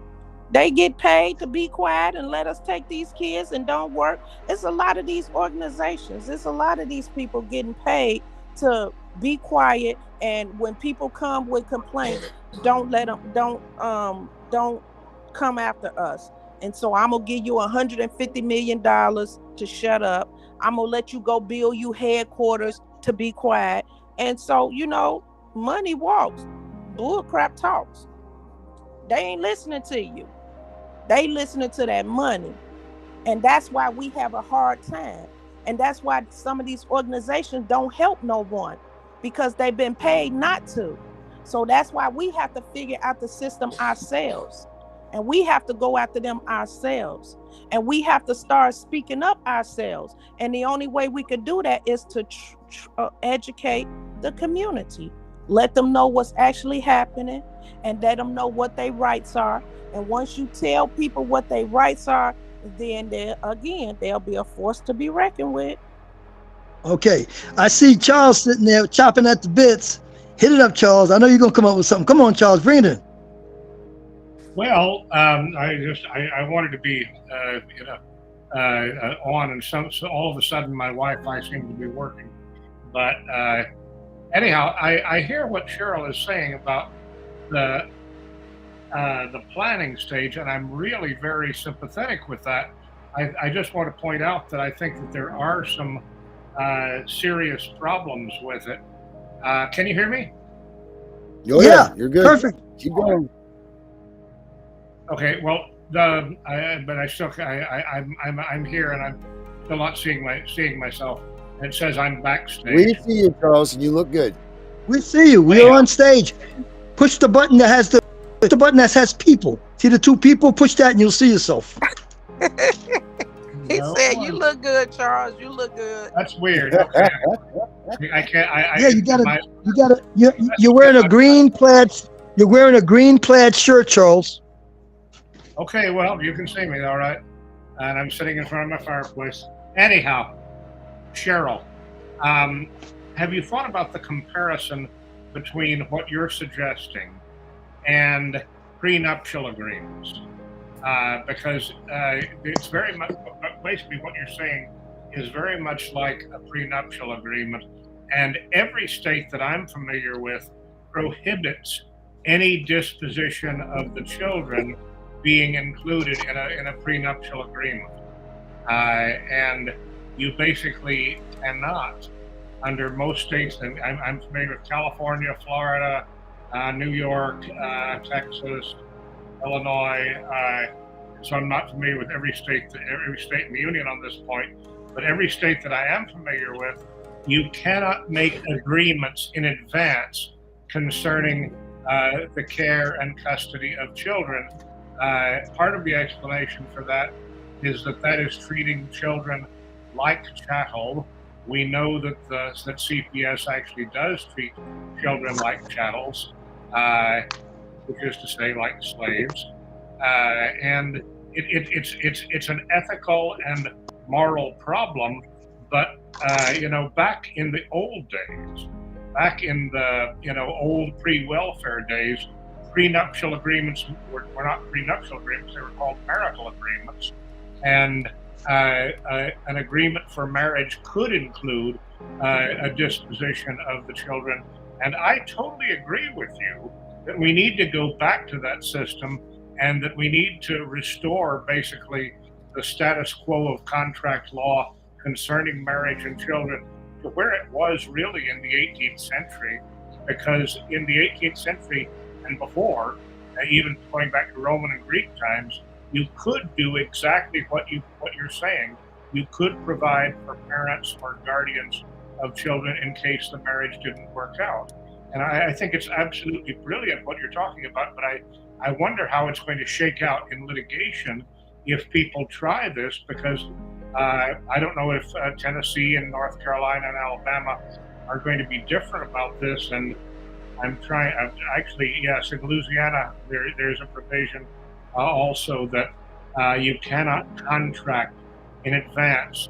They get paid to be quiet and let us take these kids and don't work. It's a lot of these organizations. It's a lot of these people getting paid to be quiet. And when people come with complaints, don't let them, don't come after us. And so I'm gonna give you $150 million to shut up. I'm gonna let you go build you headquarters to be quiet. And so, money walks, bull crap talks. They ain't listening to you. They listening to that money. And that's why we have a hard time. And that's why some of these organizations don't help no one, because they've been paid not to. So that's why we have to figure out the system ourselves. And we have to go after them ourselves. And we have to start speaking up ourselves. And the only way we could do that is to educate the community. Let them know what's actually happening and let them know what their rights are. And once you tell people what their rights are, then they'll be a force to be reckoned with. Okay, I see Charles sitting there chopping at the bits. Hit it up, Charles. I know you're gonna come up with something. Come on, Charles, bring it in. Well, I wanted to be, on, and so all of a sudden my Wi-Fi seemed to be working. But anyhow, I hear what Cheryl is saying about the planning stage, and I'm really very sympathetic with that. I just want to point out that I think that there are some serious problems with it. Can you hear me? Oh, yeah, you're good. Perfect. Keep going. Okay, well, but I still, I'm here, and I'm still not seeing myself. It says I'm backstage. We see you, Charles, and you look good. We see you. We're on stage. Push the button that has the button that has people. See the two people? Push that, and you'll see yourself. He said, "You look good, Charles. You look good." That's weird. Okay. I can't. Yeah, you gotta. You're wearing a green plaid. You're wearing a green plaid shirt, Charles. Okay, well, you can see me, all right. And I'm sitting in front of my fireplace. Anyhow, Cheryl, have you thought about the comparison between what you're suggesting and prenuptial agreements? Because it's very much, basically what you're saying is very much like a prenuptial agreement. And every state that I'm familiar with prohibits any disposition of the children being included in a prenuptial agreement. And you basically cannot, under most states, and I'm familiar with California, Florida, New York, Texas, Illinois, so I'm not familiar with every state in the union on this point, but every state that I am familiar with, you cannot make agreements in advance concerning the care and custody of children. Part of the explanation for that is that is treating children like chattel. We know that that CPS actually does treat children like chattels, which is to say, like slaves, and it's an ethical and moral problem. But back in the old days, back in the old pre-welfare days, prenuptial agreements were not prenuptial agreements; they were called marital agreements, and an agreement for marriage could include a disposition of the children. And I totally agree with you that we need to go back to that system, and that we need to restore basically the status quo of contract law concerning marriage and children to where it was really in the 18th century. Because in the 18th century and before, even going back to Roman and Greek times, you could do exactly what you're saying. You could provide for parents or guardians of children in case the marriage didn't work out. And I think it's absolutely brilliant what you're talking about, but I wonder how it's going to shake out in litigation if people try this, because I don't know if Tennessee and North Carolina and Alabama are going to be different about this. And yes, in Louisiana, there's a provision also that you cannot contract in advance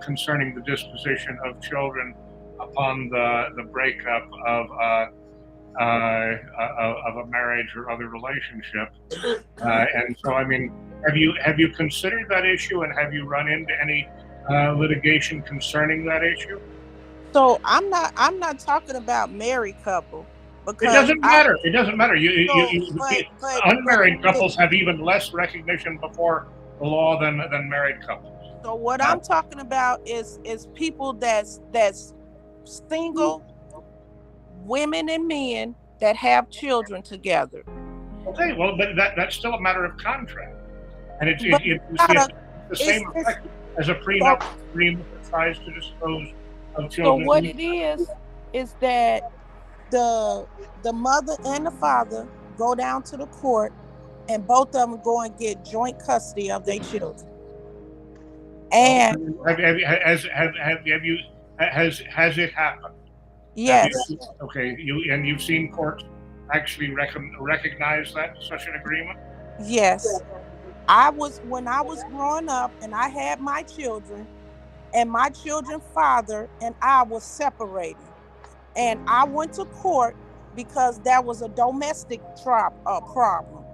concerning the disposition of children upon the breakup of a marriage or other relationship. And so, I mean, have you considered that issue, and have you run into any litigation concerning that issue? So I'm not talking about married couple, because It doesn't matter. It doesn't matter. but Unmarried couples have even less recognition before the law than married couples. So what I'm talking about is people that's single, women and men that have children together. Okay, well, but that's still a matter of contract, and it's the same effect as a prenup agreement that tries to dispose of children. So what it is that the mother and the father go down to the court, and both of them go and get joint custody of their children. And has it happened? Yes. Okay, you've seen courts actually recognize that such an agreement? Yes. When I was growing up and I had my children, and my children's father and I was separated, and I went to court because that was a domestic problem.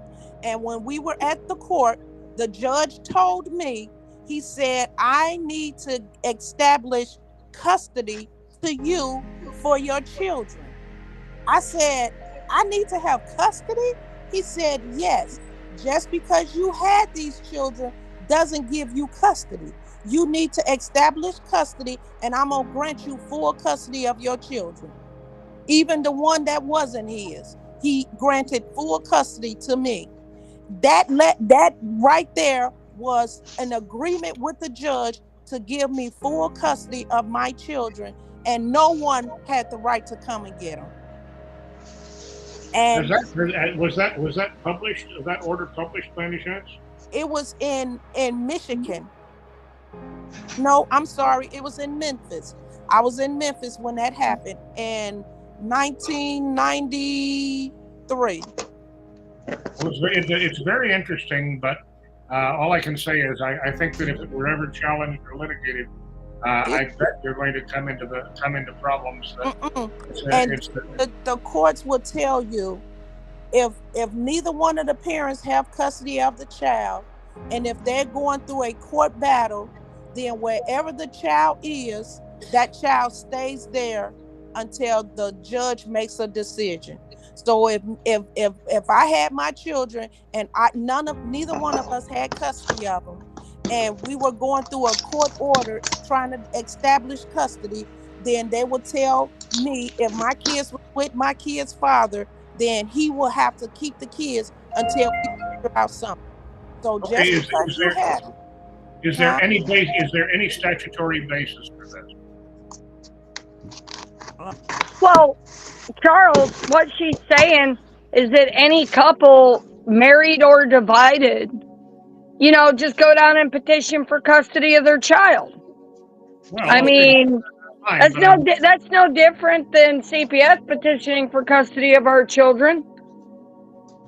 And when we were at the court, the judge told me, he said, I need to establish custody to you for your children. I said, I need to have custody? He said, yes. Just because you had these children doesn't give you custody. You need to establish custody, and I'm going to grant you full custody of your children. Even the one that wasn't his, he granted full custody to me. That right there was an agreement with the judge to give me full custody of my children, and no one had the right to come and get them. And was that published? Was that order published by any chance? It was in Michigan. No, I'm sorry. It was in Memphis. I was in Memphis when that happened in 1993. It's very interesting, but all I can say is I think that if it were ever challenged or litigated, I bet they're going to come into problems. The courts will tell you, if neither one of the parents have custody of the child, and if they're going through a court battle, then wherever the child is, that child stays there until the judge makes a decision. So if I had my children and neither one of us had custody of them, and we were going through a court order trying to establish custody, then they would tell me, if my kids were with my kid's father, then he will have to keep the kids until we figure out something. So just because you have it. Is there any statutory basis for this? Well, Charles, what she's saying is that any couple, married or divided, just go down and petition for custody of their child. Well, I mean, that's no different than CPS petitioning for custody of our children.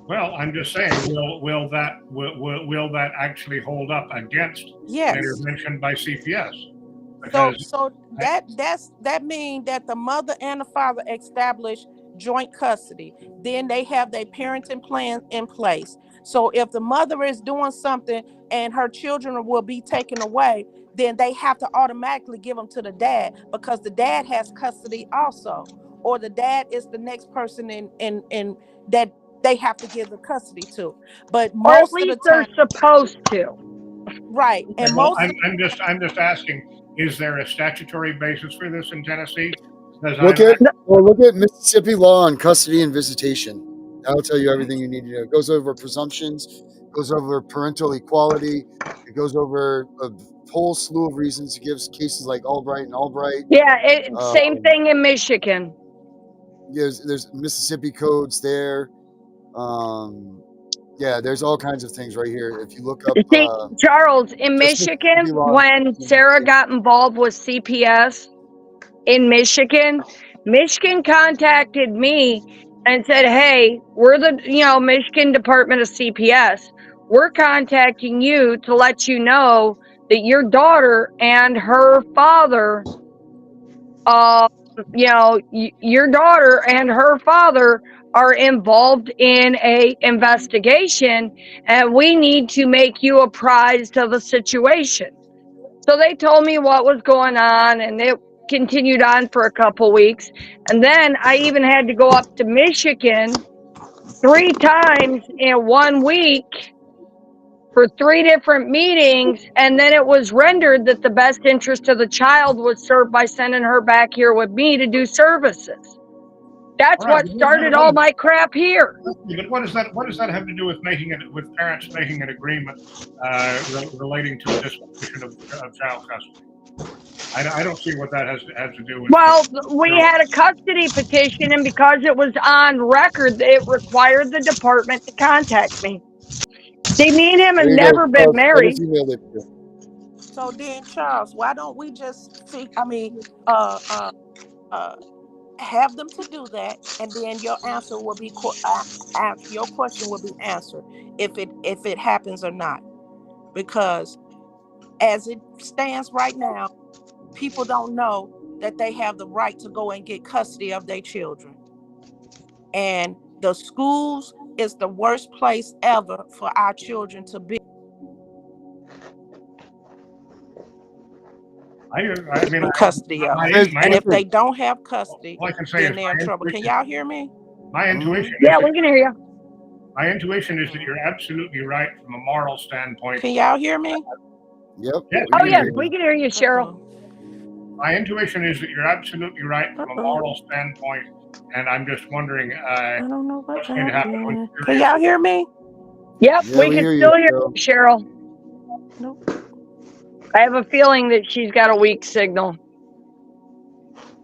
Well, I'm just saying, will that actually hold up against intervention by CPS? So that means that the mother and the father establish joint custody. Then they have their parenting plan in place. So if the mother is doing something and her children will be taken away, then they have to automatically give them to the dad, because the dad has custody also, or the dad is the next person in that they have to give the custody to. But most of the time they're supposed to. Right. And I'm just asking, is there a statutory basis for this in Tennessee? Look at Mississippi law on custody and visitation. That'll tell you everything you need to know. It goes over presumptions, it goes over parental equality, it goes over a whole slew of reasons. It gives cases like Albright and Albright. Yeah, same thing in Michigan. There's Mississippi codes there. There's all kinds of things right here. If you look up, Charles, in Michigan, when Sarah got involved with CPS in Michigan contacted me and said, hey, we're the Michigan Department of CPS. We're contacting you to let you know that your daughter and her father, your daughter and her father are involved in a investigation, and we need to make you apprised of the situation. So they told me what was going on, and it continued on for a couple weeks. And then I even had to go up to Michigan 3 times in 1 week for 3 different meetings, and then it was rendered that the best interest of the child was served by sending her back here with me to do services. That's what started all my crap here. But what does that have to do with parents making an agreement relating to the disposition of child custody? I don't see what that has to do with. Well, we had a custody petition, and because it was on record, it required the department to contact me. See, me and him have never been married. So then, Charles, why don't we just have them to do that, and then your answer will be your question will be answered if it happens or not. Because as it stands right now, people don't know that they have the right to go and get custody of their children, and the schools is the worst place ever for our children to be. I mean, custody of them. And if they don't have custody, then they're in trouble. Can y'all hear me? My intuition. Yeah, we can hear you. My intuition is that you're absolutely right from a moral standpoint. Can y'all hear me? Yep. Oh, yes, we can hear you, Cheryl. My intuition is that you're absolutely right from a moral standpoint, and I'm just wondering I don't know what's going to happen. Can y'all hear me? Yep, we can still hear you, Cheryl. Nope. I have a feeling that she's got a weak signal.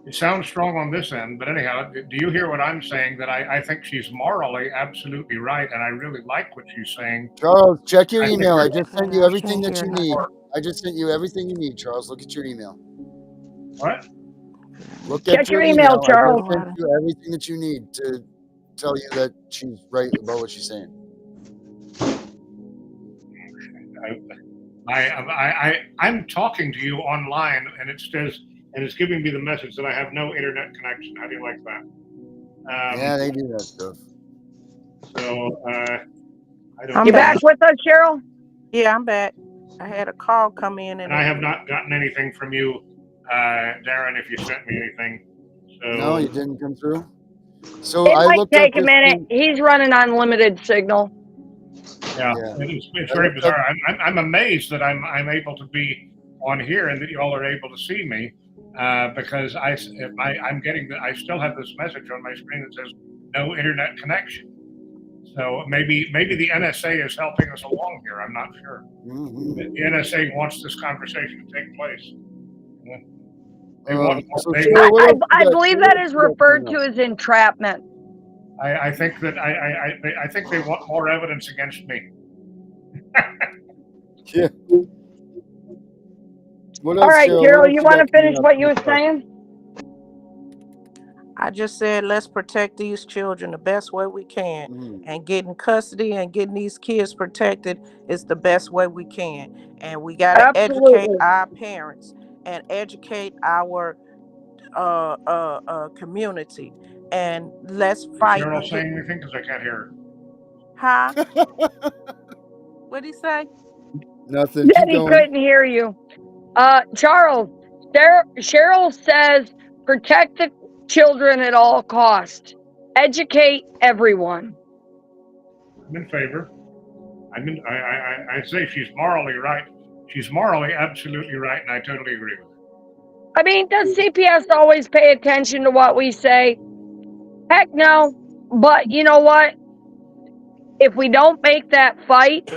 It sounds strong on this end, but anyhow, do you hear what I'm saying? That I think she's morally absolutely right, and I really like what she's saying. Charles, check your email. I just sent you everything that you need. I just sent you everything you need, Charles. Look at your email. What? Look at your email, Charles. I just sent you everything that you need to tell you that she's right about what she's saying. I'm talking to you online, and it says, and it's giving me the message that I have no internet connection. How do you like that? Yeah, they do that stuff. So, I don't. You back with us, Cheryl? Yeah, I'm back. I had a call come in, and I have not gotten anything from you, Darren. If you sent me anything, so no, you didn't come through. So it I might looked take up a minute. He's running on limited signal. Yeah. It's very bizarre. I'm amazed that I'm able to be on here and that you all are able to see me, because I'm getting I still have this message on my screen that says no internet connection. So maybe the NSA is helping us along here. I'm not sure. Mm-hmm. The NSA wants this conversation to take place. I believe that is referred to as entrapment. I think that I think they want more evidence against me. Yeah. All right, Carol, you want to finish what you were saying? I just said, let's protect these children the best way we can. And getting custody and getting these kids protected is the best way we can. And we got to educate our parents and educate our community. And let's fight. You're not saying anything because I can't hear her. Huh? What'd he say? Nothing. That he couldn't hear you. Charles, Cheryl says protect the children at all costs. Educate everyone. I'm in favor. I say she's morally right. She's morally absolutely right, and I totally agree with her. I mean, does CPS always pay attention to what we say? Heck no. But you know what? If we don't make that fight,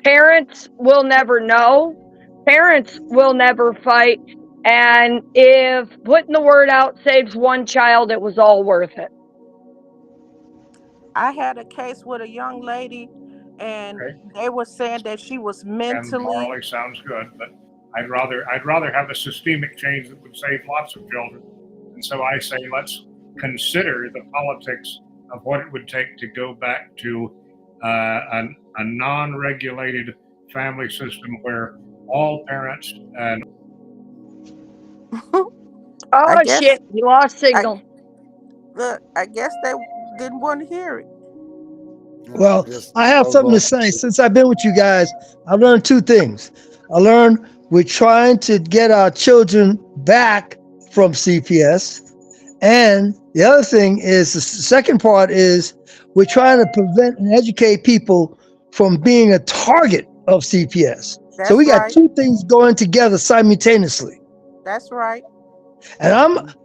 parents will never know. Parents will never fight. And if putting the word out saves one child, it was all worth it. I had a case with a young lady, and they were saying that she was mentally. And morally sounds good, but I'd rather have a systemic change that would save lots of children. And so I say let's consider the politics of what it would take to go back to a non-regulated family system where all parents and Oh guess shit, you lost signal. I guess they didn't want to hear it. Well, I have something to say. Since I've been with you guys, I've learned two things. I learned we're trying to get our children back from CPS. And the other thing is, the second part is we're trying to prevent and educate people from being a target of CPS. So we got two things going together simultaneously. That's right. And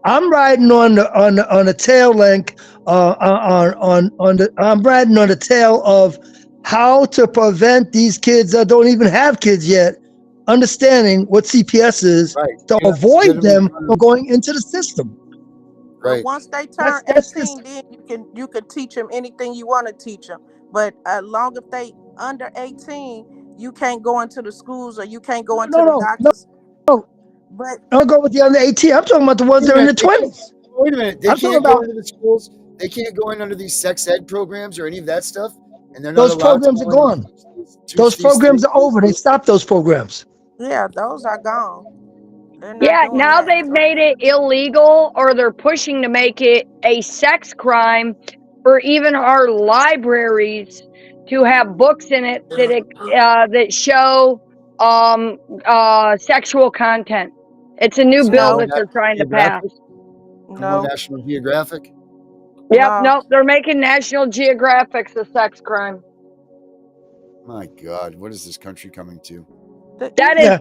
I'm riding on the tail link I'm riding on the tail of how to prevent these kids that don't even have kids yet understanding what CPS is to avoid them from going into the system. But once they turn 18, then you can teach them anything you want to teach them. But long if they under 18, you can't go into the schools or you can't go into the doctors. No. But I'll go with the under 18. I'm talking about the ones that are in the 20s. Wait a minute. They can't go into the schools. They can't go in under these sex ed programs or any of that stuff. And they're not those programs are gone. Those programs are over. They stopped those programs. Yeah, those are gone. Yeah, now they've made it illegal, or they're pushing to make it a sex crime for even our libraries to have books in it that show sexual content. It's a new bill that they're trying to pass. No. National Geographic? Yep, no, they're making National Geographic's a sex crime. My God, what is this country coming to? That is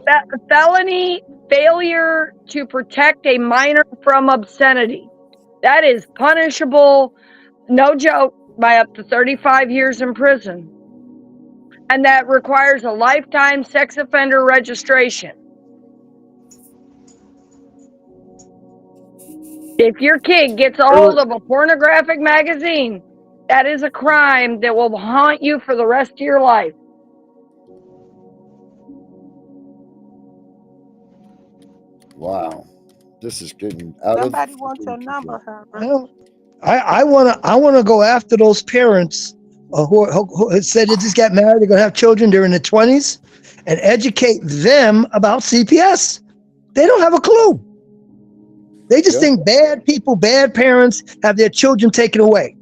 felony failure to protect a minor from obscenity. That is punishable, no joke, by up to 35 years in prison. And that requires a lifetime sex offender registration. If your kid gets a hold of a pornographic magazine, that is a crime that will haunt you for the rest of your life. Wow, this is getting out Somebody wants your number, Herbert. Well, I wanna go after those parents who said they just got married, they're gonna have children, they're in their 20s, and educate them about CPS. They don't have a clue. They just think bad people, bad parents have their children taken away.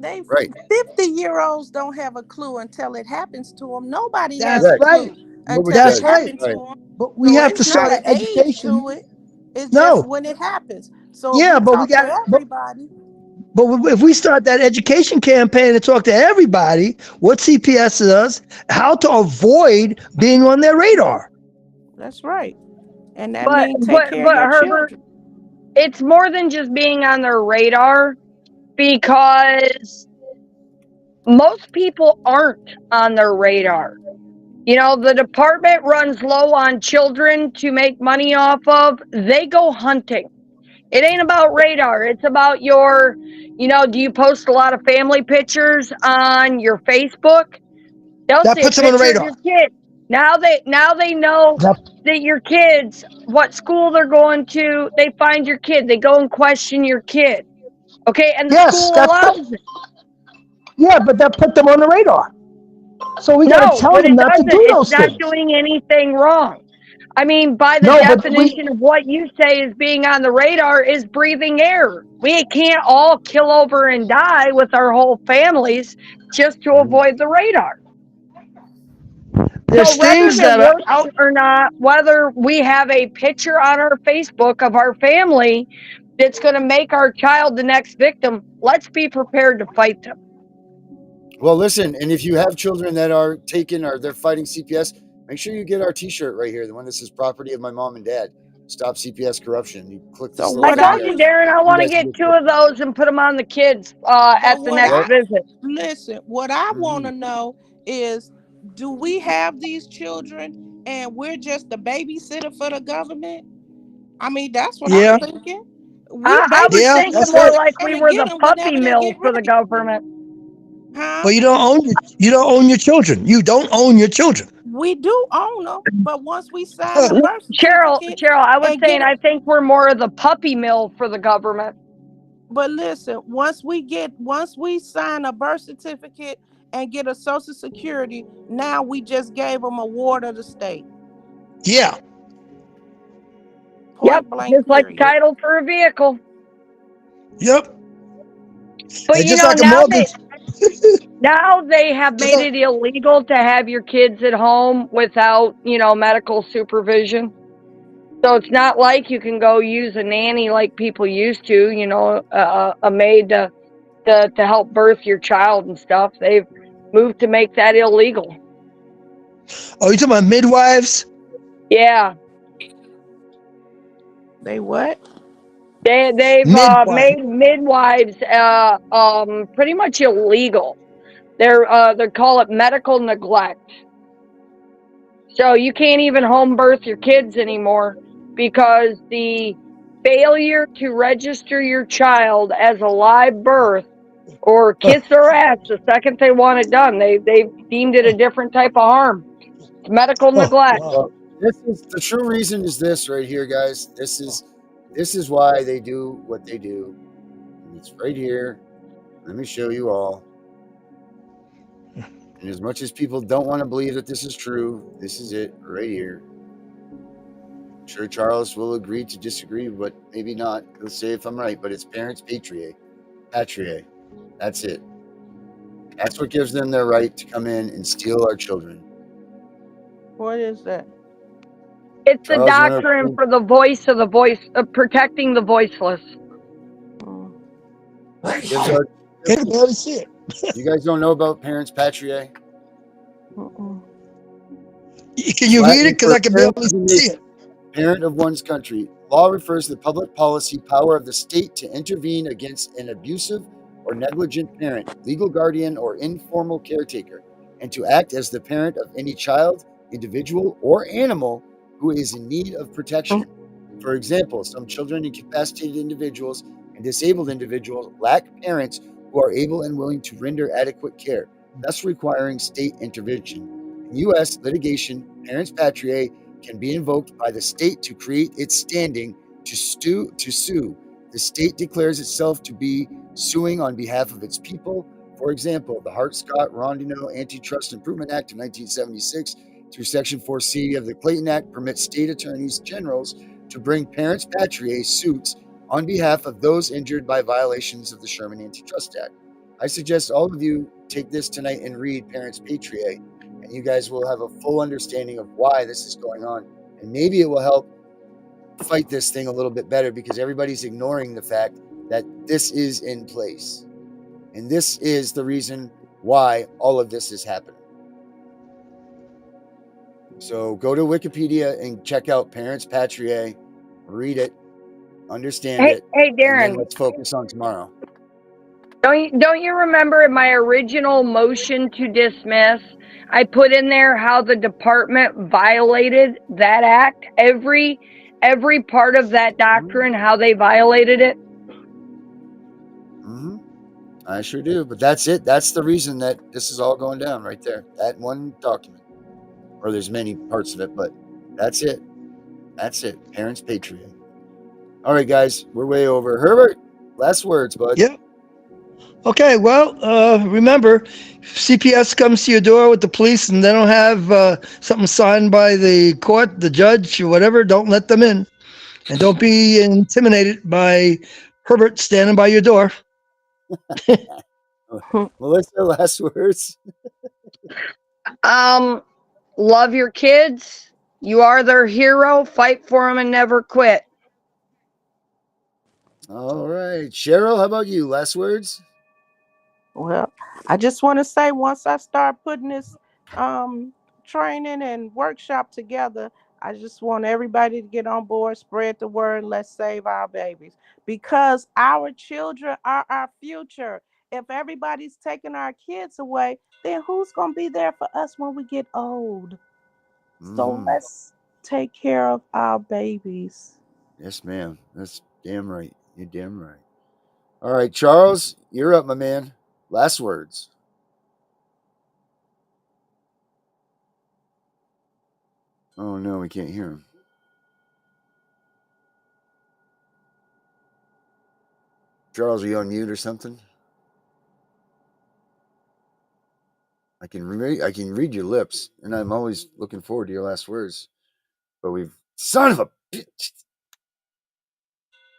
50-year-olds don't have a clue until it happens to them. Nobody That's has a right. clue until That's it right. happens to them. But we have to start an education. age to it. It's just when it happens. So but we got everybody. But if we start that education campaign and talk to everybody what CPS does, how to avoid being on their radar. That's right. And that means take care of your Herbert, children. it's more than just being on their radar, because most people aren't on their radar. You know, the department runs low on children to make money off of. They go hunting. It ain't about radar. It's about your, do you post a lot of family pictures on your Facebook? They'll see a picture of your kid. Now they know that your kids, what school they're going to, they find your kid. They go and question your kid. Okay, and the school allows it. Yeah, but that put them on the radar. So we got to tell them not to do those things. It's not doing anything wrong. I mean, by the definition of what you say is being on the radar is breathing air. We can't all kill over and die with our whole families just to avoid the radar. There's things that are out or not, whether we have a picture on our Facebook of our family that's going to make our child the next victim, let's be prepared to fight them. Well, listen, and if you have children that are taken or they're fighting CPS, make sure you get our T-shirt right here, the one that says "Property of my mom and dad." Stop CPS corruption. You click this. I told you, Darren, I want to get 2 of those and put them on the kids at the next visit. Listen, what I want to know is, do we have these children and we're just the babysitter for the government? I mean, that's what I'm thinking. I was thinking more like we were the puppy mill for the government. Huh? Well, you don't own your children. You don't own your children. We do own them, but once we sign the birth Cheryl, I was saying I think we're more of the puppy mill for the government. But listen, once we sign a birth certificate and get a Social Security, now we just gave them a ward of the state. Yeah. Yep, blank, just like the period. title for a vehicle. Yep. But And you just know, like a mortgage. now they have made it illegal to have your kids at home without, medical supervision. So it's not like you can go use a nanny like people used to, a maid to help birth your child and stuff. They've moved to make that illegal. Oh, you talking about midwives? Yeah. They what? They've made midwives pretty much illegal. They call it medical neglect. So you can't even home birth your kids anymore because the failure to register your child as a live birth or kiss their ass the second they want it done, they deemed it a different type of harm. It's medical neglect. Well, this is the true reason is this right here, guys. This is why they do what they do. And it's right here. Let me show you all. And as much as people don't want to believe that this is true, this is it right here. I'm sure Charles will agree to disagree, but maybe not. He'll say if I'm right, but it's parents patriae. Patriae. That's it. That's what gives them their right to come in and steal our children. What is that? It's the Charles, you wanna doctrine for the voice of protecting the voiceless. gives our, Can't barely see it. you guys don't know about parents patriae? Can you read it? Because I can barely see it. Parent of one's country. Law refers to the public policy power of the state to intervene against an abusive or negligent parent, legal guardian, or informal caretaker, and to act as the parent of any child, individual, or animal who is in need of protection. For example, some children, incapacitated individuals, and disabled individuals lack parents who are able and willing to render adequate care, thus requiring state intervention. In U.S. litigation, parents patriae can be invoked by the state to create its standing to sue. The state declares itself to be suing on behalf of its people. For example, the Hart-Scott-Rodino Antitrust Improvement Act of 1976 through Section 4C of the Clayton Act permits state attorneys generals to bring parents patriae suits on behalf of those injured by violations of the Sherman Antitrust Act. I suggest all of you take this tonight and read Parents Patriae, and you guys will have a full understanding of why this is going on. And maybe it will help fight this thing a little bit better because everybody's ignoring the fact that this is in place. And this is the reason why all of this is happening. So go to Wikipedia and check out Parents Patriae, read it, understand it, Hey, and then Darren. let's focus on tomorrow. Don't you remember in my original motion to dismiss, I put in there how the department violated that act, every part of that doctrine, how they violated it? I sure do, but that's it. That's the reason that this is all going down right there. That one document, or there's many parts of it, but that's it. That's it. Parents Patriot. All right, guys, we're way over. Herbert, last words, bud. Yep. Okay, well, remember, if CPS comes to your door with the police and they don't have something signed by the court, the judge, or whatever, don't let them in. And don't be intimidated by Herbert standing by your door. Melissa, last words. Love your kids. You are their hero. Fight for them and never quit. All right. Cheryl, how about you? Last words? Well, I just want to say once I start putting this training and workshop together, I just want everybody to get on board, spread the word, and let's save our babies. Because our children are our future. If everybody's taking our kids away, then who's going to be there for us when we get old? So let's take care of our babies. Yes, ma'am. That's damn right. You're damn right. All right, Charles, you're up, my man. Last words. Oh, no, we can't hear him. Charles, are you on mute or something? I can read your lips, and I'm always looking forward to your last words. But we've son of a bitch.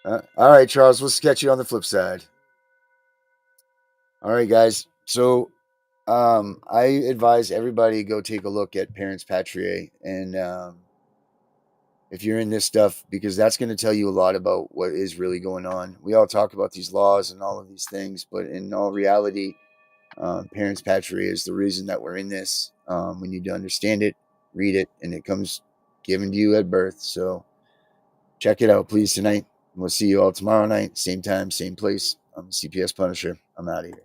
All right, Charles. We'll catch you on the flip side. All right, guys. So, I advise everybody go take a look at Parents Patriae, and if you're in this stuff, because that's going to tell you a lot about what is really going on. We all talk about these laws and all of these things, but in all reality, Parents Patriae is the reason that we're in this. We need to understand it, read it, and it comes given to you at birth. So check it out, please, tonight. We'll see you all tomorrow night, same time, same place. I'm the CPS Punisher. I'm out of here.